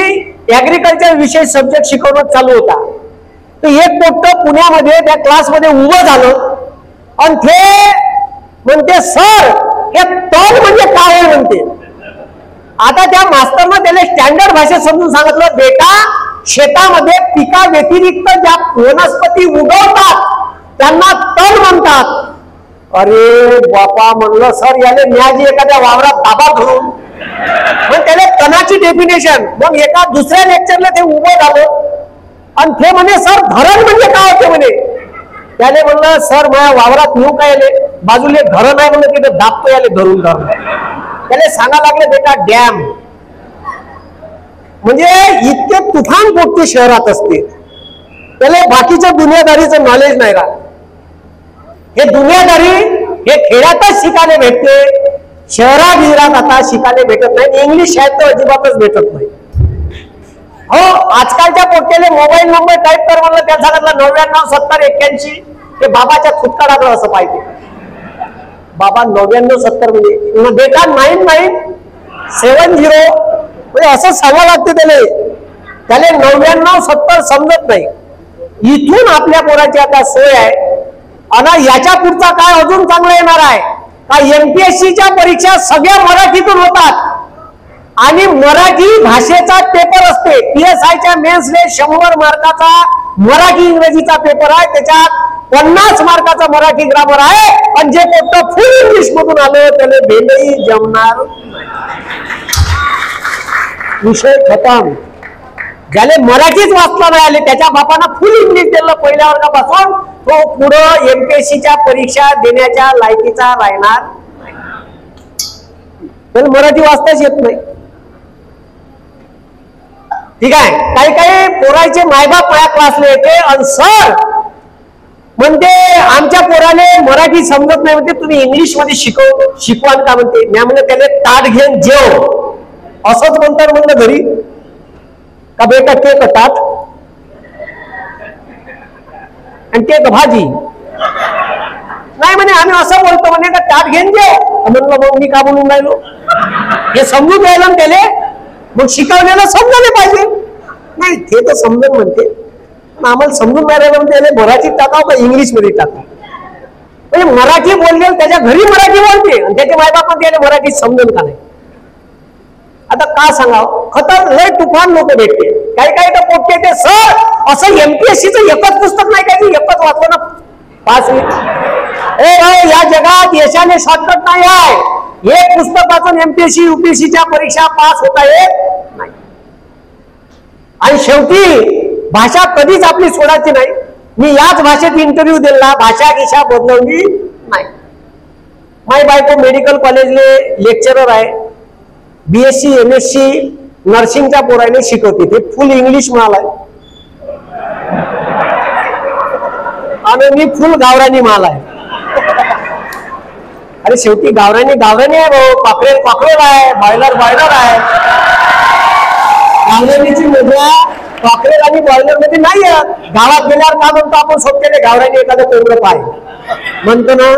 ऍग्रिकल्चर विषय सब्जेक्ट शिकवणं चालू होता. तर एक पोट्ट पुण्यामध्ये त्या क्लासमध्ये उभं झालं आणि ते म्हणते सर हे तण म्हणजे काय म्हणते. आता त्या मास्तरनं त्याला स्टँडर्ड भाषेत समजून सांगितलं, बेटा शेतामध्ये पिका व्यतिरिक्त ज्या वनस्पती उगवतात त्यांना तण म्हणतात. अरे बापा म्हणलं सर याने न्याजी एखाद्या वावरात दाबा धरून मग त्याला तणाची डेफिनेशन. मग एका दुसऱ्या लेक्चरला ते उभं झालं आणि ते म्हणे सर धरण म्हणजे काय होते म्हणे. त्याने म्हणलं सर माझ्या वावरात नेऊ काय आले, बाजूला धरण आहे म्हणलं तिथे दाबतो याले धरून धरून. त्याला सांगा लागले बेटा डॅम. म्हणजे इतके तुफान पोट्टे शहरात असते, त्याला बाकीच्या दुनियादारीचं नॉलेज नाही राहत. हे दुनियादारी हे खेड्यातच शिकायला भेटते, शहरात गिरात आता शिकायला भेटत नाही. इंग्लिश शाळेत तर अजिबातच भेटत नाही. हो आजकालच्या पोट्याले मोबाईल नंबर टाईप कर म्हणलं त्या सांगितलं 99 70 81. ते बाबाच्या फुटकाडाकडे असं पाहिजे. बाबा 99 70 म्हणजे बेटा 9970 म्हणजे असं सांगावं लागते त्याला 99 70 समजत नाही. इथून आपल्या पोराची आता सोय आहे. आणि याच्या पुढचा काय अजून चांगलं येणार आहे का MPSCच्या परीक्षा सगळ्या मराठीतून होतात आणि मराठी भाषेचा पेपर असते. PSIच्या मेन्सले 100 मार्काचा मराठी इंग्रजीचा पेपर आहे, त्याच्यात 50 मार्काचा मराठी ग्रामर आहे. आणि जे पोट्ट फुल इंग्लिश मधून आलं त्याला भेंडही जमणार, विषय खतम. ज्याला मराठीच वाचता नाही आले त्याच्या बापानं फुल इंग्लिश दिलं पहिल्या वर्गापासून, तो पुढं MPSCच्या परीक्षा देण्याच्या लायकीचा राहणार नाही. त्याला मराठी वाचताच येत नाही. ठीक आहे. काही काही पोराचे मायबाप माझ्या क्लासला येते आणि सर म्हणते आमच्या पोराने मराठी समजत नाही, म्हणते तुम्ही इंग्लिश मध्ये शिकवाल का म्हणते. मी म्हणलं त्याला ताट घेऊन जेव असंच म्हणतात म्हणलं घरी का बेटा ते ताट आणि ते भाजी नाही म्हणे आम्ही असं बोलतो म्हणे का ताट घेऊन जेव. म्हणलं मग मी का बोलून राहिलो, हे समजून राहिलं त्याला. मग शिकवलेलं समजायला पाहिजे. नाही ते तर समजून म्हणते, पण आम्हाला समजून नाही राहिलं म्हणजे याला मराठीत टाकावं का इंग्लिश मध्ये टाकावं. म्हणजे मराठी बोलले त्याच्या घरी मराठी बोलते आणि त्याचे मायबाप पण त्याला मराठीत समजून का नाही. आता का सांगावं, खतर लय तुफान लोक भेटते, काही काही तर पोटते ते सर असं एमपीएससीचं एकच पुस्तक नाही काय, एकच वाचलं ना 5 मिनिट. या जगात यशाने शॉर्टकट नाही आहे. एक पुस्तक वाचून एमपीएससी युपीएससीच्या परीक्षा पास होता येत नाही. आणि शेवटी भाषा कधीच आपली सोडायची नाही. मी याच भाषेत इंटरव्ह्यू दिला, भाषा गिषा बदलवली नाही. माई बायको मेडिकल कॉलेजले लेक्चरर आहे, बीएससी एमएससी नर्सिंगच्या पोराने शिकवते, ते फुल इंग्लिश माल आहे आणि मी फुल गावरानी माल आहे. अरे शेवटी गावरानी गावरानी आहे भाऊ, कॉकरेल कॉकरेल आहे, बॉयलर बॉयलर आहे. गावरानीची मजा कॉकरेल आणि बॉयलर मध्ये नाही आहे. गावात गेल्यावर का म्हणतो आपण सोबत गावरानी एखादं कोंबडं पाय म्हणतो ना,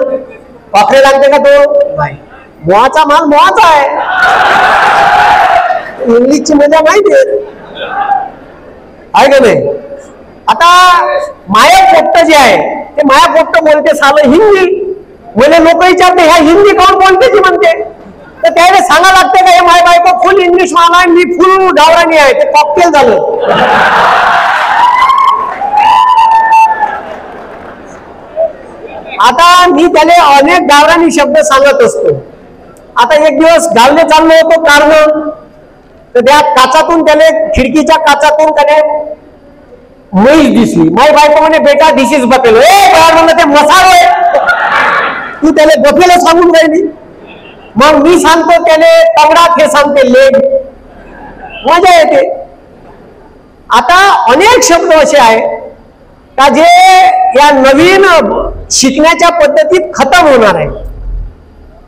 कॉकरेल आणते का तो नाही, मोहाचा माल मोहाचा आहे, इंग्लिशची मजा नाही देत आहे का नाही. आता माया पोट्ट जे आहे ते माया पोट्ट बोलते सालं हिंदी. म्हणजे लोक विचारते ह्या हिंदी कोण बोलते ती म्हणते, तर त्याला सांगा लागते का हे माय बायको फुल इंग्लिश माला मी फुल गावरानी आहे, ते कॉकटेल झालं. आता मी त्याला अनेक गावरानी शब्द सांगत असतो. आता एक दिवस गावले चाललो होतो कारण, तर त्या काचातून त्याने खिडकीच्या काचातून त्याने म्हैस दिसली. माय बायको म्हणे बेटा दिस इज बफेलो. म्हणलं ते मसालो आहे, तू त्याला बफेलो सांगून राहिली. मग मी सांगतो त्याने तगडा, ते सांगते लेग, मजा येते. आता अनेक शब्द असे आहे का जे या नवीन शिकण्याच्या पद्धतीत खतम होणार आहे.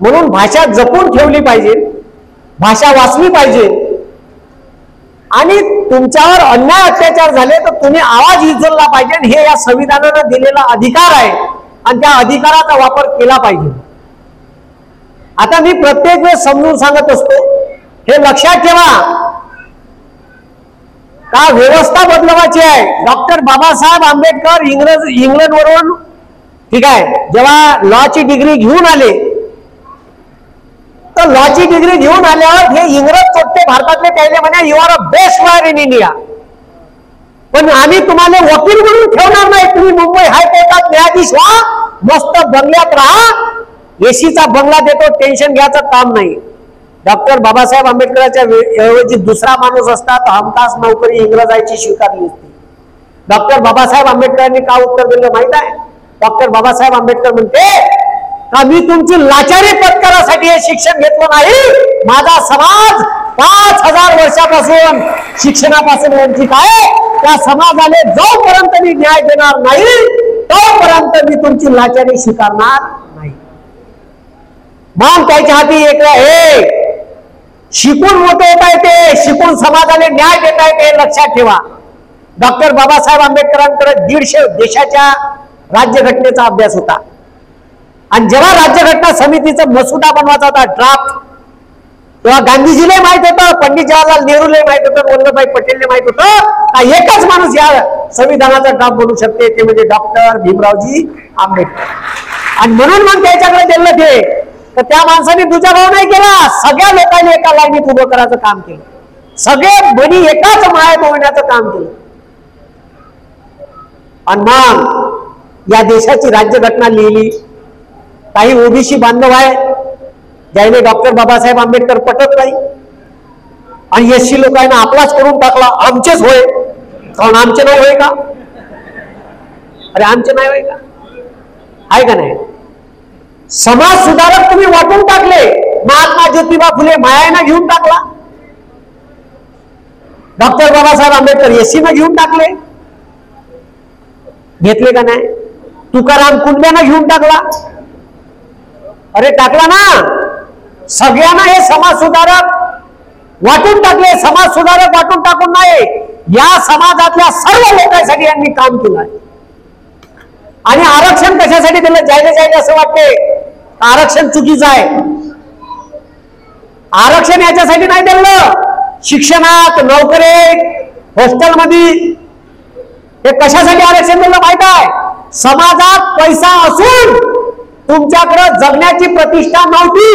म्हणून भाषा जपून ठेवली पाहिजे, भाषा वाचली पाहिजे. आणि तुमच्यावर अन्याय अत्याचार झाले तर तुम्ही आवाज उचलला पाहिजे. हे या संविधानानं दिलेला अधिकार आहे आणि त्या अधिकाराचा वापर केला पाहिजे. आता मी प्रत्येक वेळेस समजून सांगत असतो, हे लक्षात ठेवा का व्यवस्था बदलवायची आहे. डॉक्टर बाबासाहेब आंबेडकर इंग्लंडवरून ठीक आहे जेव्हा लॉची डिग्री घेऊन आले, तर लॉची डिग्री घेऊन आल्यावर हे इंग्रज चोट्टे भारतातले त्याने म्हणे you are a best lawyer in India, पण आम्ही तुम्हाला वकील म्हणून ठेवणार नाही. तुम्ही मुंबई हायकोर्टात न्यायाधीश व्हा, मस्त बंगल्यात राहा, एसीचा बंगला देतो, टेन्शन घ्यायचं काम नाही. डॉक्टर बाबासाहेब आंबेडकरांच्या ऐवजी दुसरा माणूस असता तर हमखास नोकरी इंग्रजांची स्वीकारली असती. डॉक्टर बाबासाहेब आंबेडकरांनी का उत्तर दिलं माहित आहे. डॉक्टर बाबासाहेब आंबेडकर म्हणते का मी तुमची लाचारी पत्करासाठी हे शिक्षण घेतलं नाही. माझा समाज 5000 वर्षापासून शिक्षणापासून वंचित आहे. त्या समाजाने जोपर्यंत मी न्याय देणार नाही तोपर्यंत मी तुमची लाचारी स्वीकारणार नाही. मग त्याच्या हाती एक हे शिकून मोठे होता येते, शिकून समाजाने न्याय देता येते, लक्षात ठेवा. डॉक्टर बाबासाहेब आंबेडकरांकडे 150 देशाच्या राज्यघटनेचा अभ्यास होता. आणि जेव्हा राज्यघटना समितीचा मसुदा बनवायचा होता ड्राफ्ट, तेव्हा गांधीजीला माहित होतं, पंडित जवाहरलाल नेहरूला माहित होतं, वल्लभभाई पटेलने माहित होतं का एकच माणूस या संविधानाचा ड्राफ्ट बनवू शकते, ते म्हणजे डॉक्टर भीमरावजी आंबेडकर. आणि म्हणून मग त्याच्याकडे दिलं ते, तर त्या माणसाने दुजाभाव नाही केला, सगळ्या लोकांनी एका लाईनीत उभं करायचं काम केलं, सगळे बनी एकाच माळ्यात होण्याचं काम केलं. आणि मग या देशाची राज्यघटना लिहिली. काही ओबीसी बांधव आहे ज्याने डॉक्टर बाबासाहेब आंबेडकर पटत नाही, आणि एससी लोकांना आपलाच करून टाकला. आमचेच होय, कारण आमचे नाही होय का? अरे आमचे नाही होय का? आहे का नाही? समाज सुधारक तुम्ही वाटून टाकले. महात्मा ज्योतिबा फुले मायानं घेऊन टाकला, डॉक्टर बाबासाहेब आंबेडकर एससी न घेऊन टाकले, घेतले का नाही? तुकाराम कुंड्यानं घेऊन टाकला, अरे टाकला ना. सगळ्यांना हे समाज सुधारक वाटून टाकले. समाज सुधारक वाटून टाकून नाही, या समाजातल्या सर्व लोकांसाठी यांनी काम केलं. आणि आरक्षण कशासाठी दिलं? जायला असं वाटते आरक्षण चुकीचं आहे. आरक्षण याच्यासाठी नाही दिलं, शिक्षणात, नोकरीत, हॉस्टेलमध्ये हे कशासाठी आरक्षण दिलं माहित आहे? समाजात पैसा असून तुमच्याकडे जगण्याची प्रतिष्ठा नव्हती.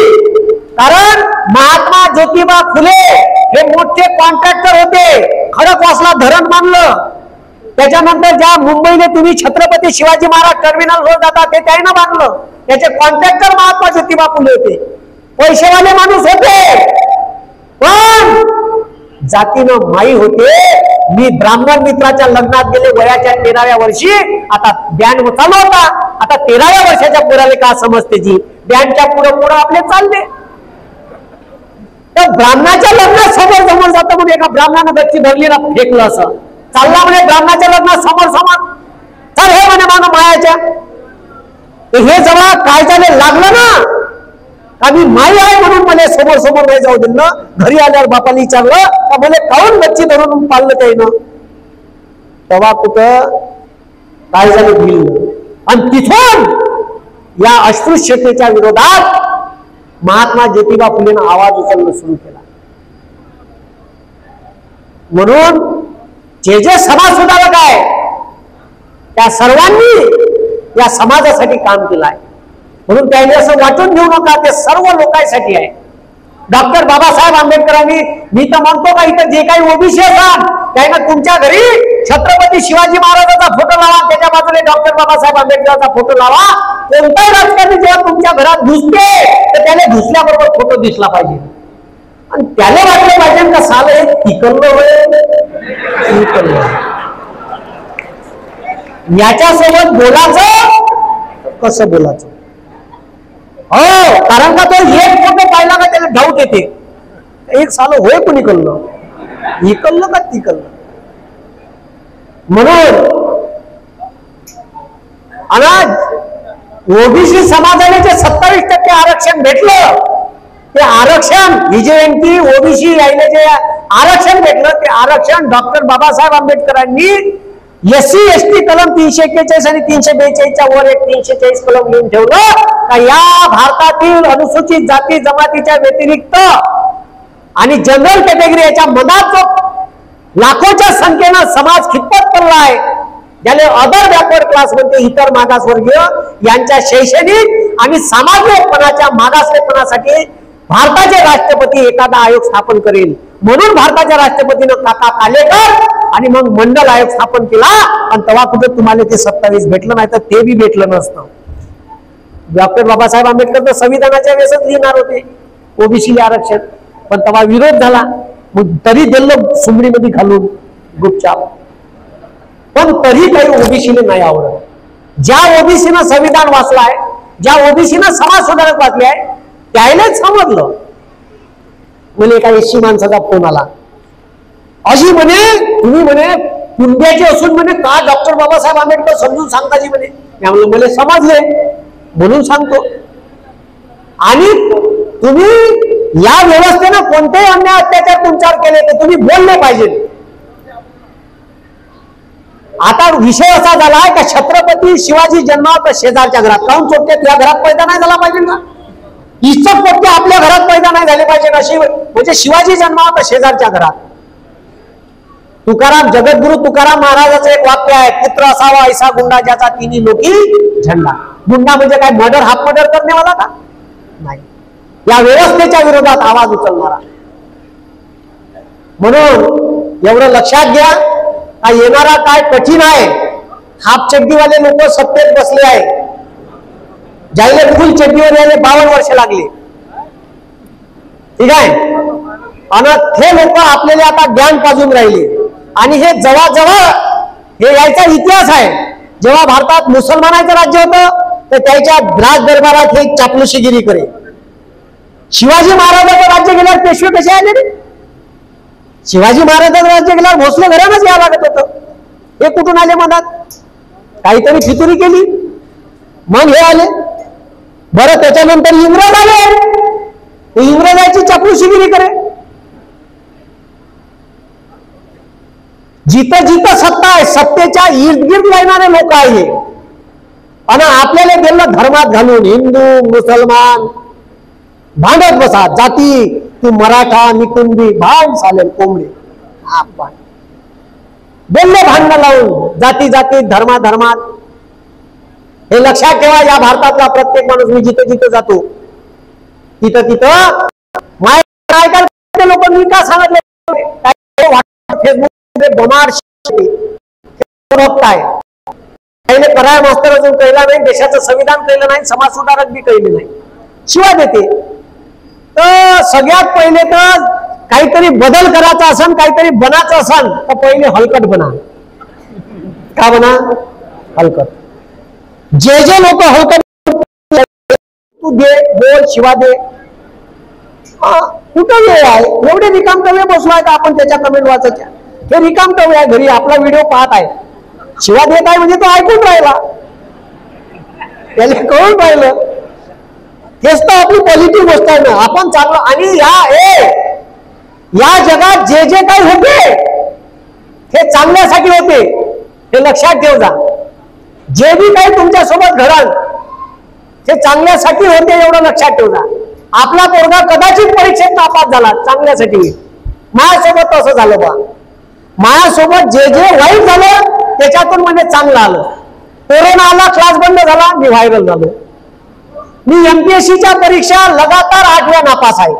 कारण महात्मा ज्योतिबा फुले हे मोठे कॉन्ट्रॅक्टर होते. खडकवासला धरण बांधलं. त्याच्यानंतर ज्या मुंबईने तुम्ही छत्रपती शिवाजी महाराज टर्मिनल रोड जाता ते त्यानं बांधलं. त्याचे कॉन्ट्रॅक्टर महात्मा ज्योतिबा फुले होते. पैसेवाले माणूस होते, पण जातीनं माई होते. मी ब्राह्मण मित्राच्या लग्नात गेले वयाच्या 13व्या वर्षी. आता बँड चालू होता. आता 13व्या वर्षाच्या पोराले का समजते जी बँडच्या पुढं आपले चालले. तर ब्राह्मणाच्या लग्नात समोर जातं म्हणजे एका ब्राह्मणानं गच्ची भरली ना फेकलं असं चालला म्हणे. ब्राह्मणाच्या लग्नात समोर चल हे म्हणे मानो मायाच्या. हे जेव्हा काय झालं लागलं ना का मी माई आहे म्हणून मला समोर नाही जाऊ दिलं. घरी आल्यावर बापाला विचारलं का मला काऊन गच्ची धरून पाळलं त्यानं. तेव्हा कुठं काय झालं भिल्लं. आणि तिथून या अस्पृश्यतेच्या विरोधात महात्मा ज्योतिबा फुलेनं आवाज उचलणं सुरू केला. म्हणून जे समाज सुधारक आहे त्या सर्वांनी या समाजासाठी काम केलं आहे. म्हणून त्यांनी असं वाटून घेऊ नका ते सर्व लोकांसाठी आहे. डॉक्टर बाबासाहेब आंबेडकरांनी मी तर म्हणतो का इथं जे काही ओबीसी असतात त्यांना तुमच्या घरी छत्रपती शिवाजी महाराजांचा फोटो लावा, त्याच्या बाजूने डॉक्टर बाबासाहेब आंबेडकरांचा फोटो लावा. कोणताही राजकारणी जेव्हा तुमच्या घरात घुसते तर त्याने घुसल्याबरोबर फोटो दिसला पाहिजे आणि त्याला वाटलं पाहिजे का साल हे तिकललं होय. याच्यासोबत बोलायचं कसं बोलायचं. हो, कारण का तो एक फोटो पाहिला का त्याला डाऊट येते एक साल होय कोणी कळलं इकललं का तिकललं. म्हणून ओबीसी समाजाने जे 27% आरक्षण भेटलं ते आरक्षण विजयंती ओबीसी यायला जे आरक्षण भेटलं ते आरक्षण डॉक्टर बाबासाहेब आंबेडकरांनी SC ST कलम 341 आणि 342च्या वर एक 340 कलम लिहून ठेवलं का या भारतातील अनुसूचित जाती जमातीच्या व्यतिरिक्त आणि जनरल कॅटेगरी याच्या मनात जो लाखोच्या संख्येनं समाज खितपत पडला आहे ज्याला अदर बॅकवर्ड क्लास म्हणते इतर मागासवर्गीय यांच्या शैक्षणिक आणि सामाजिकपणाच्या मागासलेपणासाठी भारताचे राष्ट्रपती एखादा आयोग स्थापन करेल. म्हणून भारताच्या राष्ट्रपतीनं काका कालेकर आणि मग मंडल आयोग स्थापन केला आणि तेव्हा कुठे तुम्हाला ते 27 भेटलं नाही तर ते बी भेटलं नसतं. डॉक्टर बाबासाहेब आंबेडकर तर संविधानाच्या वेळेसच लिहिणार होते ओबीसी आरक्षण, पण तेव्हा विरोध झाला मग तरी दिलं सुमडीमध्ये घालून गुपचाप. पण तरी काही ओबीसीने नाही आवडत. ज्या ओबीसीनं संविधान वाचलाय, ज्या ओबीसीनं समाज सुधारक वाचले आहे त्यालाच समजलं. म्हणजे एका SC माणसाचा फोन आला अशी म्हणे तुम्ही म्हणे कुंड्याचे असून म्हणे का डॉक्टर बाबासाहेब आंबेडकर समजून सांगताची म्हणे. त्यामुळे मला समजले म्हणून सांगतो. आणि तुम्ही या व्यवस्थेनं कोणतेही अन्याय अत्याचार तुमच्यावर केले तर तुम्ही बोलले पाहिजे. आता विषय असा झालाय का छत्रपती शिवाजी जन्मावर शेजारच्या घरात काऊन चोरते तुझ्या घरात पैदा नाही झाला पाहिजे ना. इच्छक पोट्टे आपल्या घरात पैदा नाही झाले पाहिजे अशी म्हणजे शिवाजी जन्मावर शेजारच्या घरात. तुकाराम जगद्गुरु तुकाराम महाराजाचं एक वाक्य आहे पुत्र असावा ऐसा गुंडा ज्याचा तिन्ही लोकी झंडा. गुंडा म्हणजे काय मर्डर हाफ मर्डर करण्यावाला का नाही. या व्यवस्थेच्या विरोधात आवाज उचलणारा. म्हणून एवढं लक्षात घ्या का येणारा काय कठीण आहे. हाफ चड्डीवाले लोक सत्तेत बसले आहे. ज्याला फुल चड्डीवर यायला 52 वर्ष लागली. ठीक आहे. आणि हे लोक आपल्याला आता ज्ञान पाजून राहिले. आणि हे जवळ हे यायचा इतिहास आहे. जेव्हा भारतात मुसलमानाचं राज्य होतं तर त्याच्या राज दरबारात हे चापलुशीगिरी करे. शिवाजी महाराजांचं राज्य गेल्यावर पेशवे कसे आले रे. शिवाजी महाराजांचं राज्य गेल्यावर भोसले घरानच यावं लागत होतं. हे कुठून आले मनात काहीतरी फितुरी केली मग हे आले. बरं त्याच्यानंतर इंग्रज आले. इंग्रजाची चापलुशीगिरी करे. जिथं जिथं सत्ता आहे सत्तेच्या इर्दगिर्द येणारे लोक आहे. आणि आपल्याला दिलं धर्मात घालून हिंदू मुसलमान भांडत बसा. जाती तू मराठा मी कुणबी भांड चालेल कोंबडे. बोलले भांडणं लावून जाती जाती धर्मात. हे लक्षात ठेवा, या भारतातला प्रत्येक माणूस, मी जिथे जिथे जातो तिथं माय लोक मी का सांगितले, फेसबुक बोमार काय पहिले कराय मास्तर अजून कळला नाही, देशाचं संविधान कळलं नाही, समाज सुधारक बी कळले नाही, शिवाय देते. तर सगळ्यात पहिले तर काहीतरी बदल करायचा असन, काहीतरी बनायचं असन तर पहिले हलकट बना. का बना? हलकट. जे लोक हलकट, तू दे, बोल, शिवा दे, कुठं वेळ आहे? एवढे रिकामटवे बसलो का आपण त्याच्या कमेंट वाचायच्या? हे रिकामटवे आहे, घरी आपला व्हिडिओ पाहत आहे, शिवा देत आहे म्हणजे तो ऐकून राहिला, त्याला कळून राहिलं. हेच तर आपली पॉझिटिव्ह गोष्ट आहे ना. आपण चांगलं, आणि या जगात जे काही होते हे चांगल्यासाठी होते, हे लक्षात ठेव जा. जे बी काही तुमच्यासोबत घडल हे चांगल्यासाठी होते, एवढं लक्षात ठेव जा. आपला पोरगा कदाचित परीक्षेत नापास झाला, चांगल्यासाठी. माझ्यासोबत तसं झालं बा, माझ्यासोबत जे वाईट झालं त्याच्यातून म्हणजे चांगलं आलं. कोरोना आला, क्लास बंद झाला, मी व्हायरल झालो. मी एमपीएससीच्या परीक्षा लगातार 8 वेळा नापास आहे.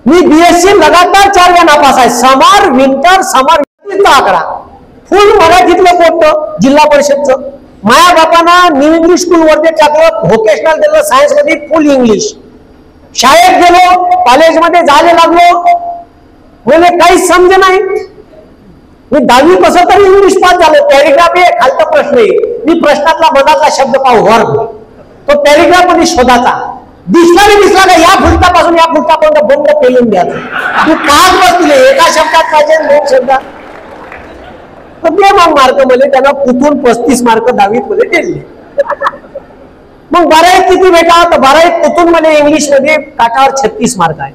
मी बीएससी लगातार 4 वेळा नापास आहे. समर विंटर 11 फुल मराठीतलं पोट जिल्हा परिषदचं. माया बापानं न्यू इंग्लिश स्कूल वरती टाकलं, व्होकेशनल दिलं, सायन्स मध्ये फुल इंग्लिश. शाळेत गेलो, कॉलेजमध्ये जायला लागलो, मला काहीच समज नाही. मी 10वी कसं तरी इंग्लिश पास झालो. पॅरेग्राफ आहे, खालचा प्रश्न आहे, मी प्रश्नातला मधातला शब्द पाहू वर्ग, तो पॅरेग्राफ मध्ये शोधाचा. दिसला का या फुलटापासून या फुलटापर्यंत बंद पेलून द्यायचं. तू पाच बसले, एका शब्दात पाहिजे, 2 शब्दात ते मग मार्क मध्ये त्यांना कुठून 35 मार्क 10वीत मध्ये दिले. मग 12वीत किती भेटा? तर 12वीत कुठून मला इंग्लिश मध्ये काठावर 36 मार्क आहे.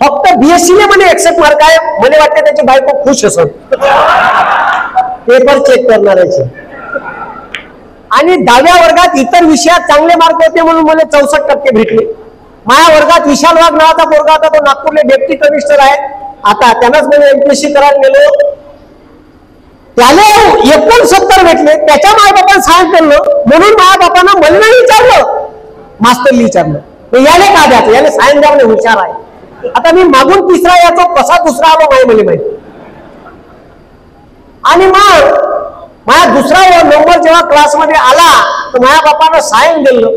फक्त बीएससी ने मध्ये 61 मार्क आहे. मला वाटते त्याची बायको खुश असत, पेपर चेक करणाऱ्याचे. आणि 10व्या वर्गात इतर विषयात चांगले मार्क होते म्हणून मला 64% भेटले. माझ्या वर्गात विशाल वाघ नावाचा पोरगा होता, तो नागपूरला डेप्टी कमिशनर आहे. आता त्यानंच मला एमपीएससी करायला गेलो, त्याला 69 भेटले. त्याच्या मायबापानं सायन्स केलं म्हणून माझ्या बापानं मला नाही विचारलं, मास्तरली विचारलं याले का द्यायचं, याले सायन्स द्यावं, हुशार आहे. आता मी मागून 3रा याचो, कसा 2रा आलो मला माहिती. आणि मग माझा 2रा नंबर जेव्हा क्लासमध्ये आला तर माझ्या बापानं सायन्स दिलं.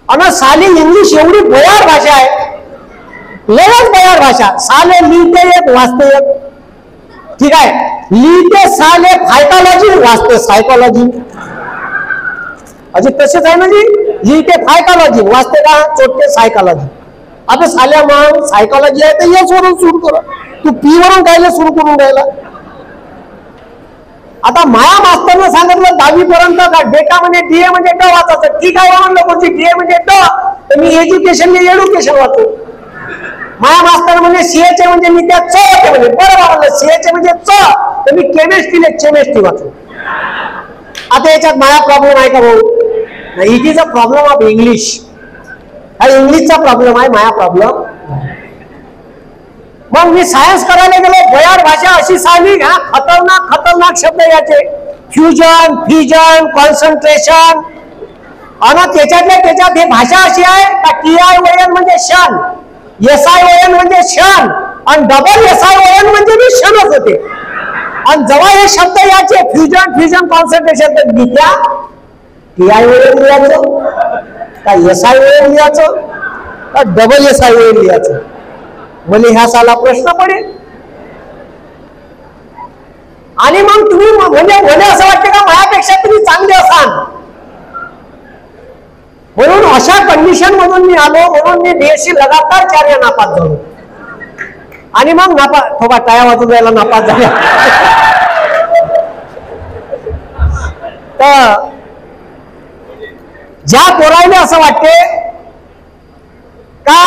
आणि साली इंग्लिश एवढी बयार भाषा आहे, लयच बयार भाषा. साले लिहिते येत, वाचते येत, ठीक आहे. लिहिते साले फायटॉलॉजी, वाचते सायकॉलॉजी. अजून तसेच आहे ना जी, लिहिते फायटॉलॉजी, वाचते का चोटते सायकॉलॉजी. आता साल्या मग सायकॉलॉजी आहे तर एस वरून सुरू कर, तू पी वरून काय सुरू करून राहिला. आता माया मास्तरनं सांगितलं 10वी पर्यंत का डेटा म्हणजे डीए म्हणजे ड वाचायचं. ठीक आहे म्हणलं, म्हणजे डीए म्हणजे ड, तर मी एज्युकेशन वाचतो. माया मास्तर म्हणजे सीएच म्हणजे मी त्या च होते म्हणजे, बरोबर म्हणलं सीएच म्हणजे च, तर मी केमिस्ट्री वाचतो. आता याच्यात माया प्रॉब्लेम आहे का भाऊ? It is a problem of English. हा इंग्लिशचा प्रॉब्लेम आहे, माया प्रॉब्लेम. मग मी सायन्स करायला गेलो, बयार भाषा अशी साली, हा खतरनाक शब्द याचे, फ्युजन, फिजन, कॉन्सन्ट्रेशन. आणि त्याच्यात ही भाषा अशी आहे का TION म्हणजे क्षण, SION म्हणजे क्षण, आणि डबल SION म्हणजे मी क्षणच होते. आणि जेव्हा हे शब्द याचे फ्युजन कॉन्सन्ट्रेशन, तर गीत्या TION लिहायचं का SION लिहायचं का डबल SION लिहायचं, मला ह्या साला प्रश्न पडेल. आणि मग तुम्ही म्हणजे असं वाटतं का माझ्यापेक्षा तुम्ही चांगले असाल, म्हणून अशा कंडिशन मधून मी आलो, म्हणून मी बीएससी लगातार 4 वेळा नापास झालो. आणि मग थोडा टाया वाजून जायला नापास झाला. तर ज्या पोरायला असं वाटते का,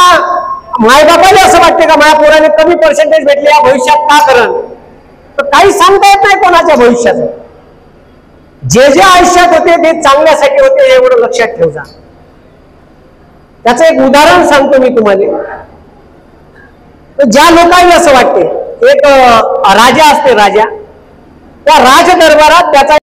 मायबापाला असं वाटते का माझ्या पोराने कमी पर्सेंटेज भेटले, या भविष्यात का करण, तर काही सांगता येत नाही कोणाच्या भविष्यात. जे आयुष्यात होते ते चांगल्यासाठी होते, एवढं लक्षात ठेवजा. त्याचं एक उदाहरण सांगतो मी तुम्हाला. ज्या लोकांना असं वाटते, एक राजा असते राजा, त्या राज दरबारात त्याचा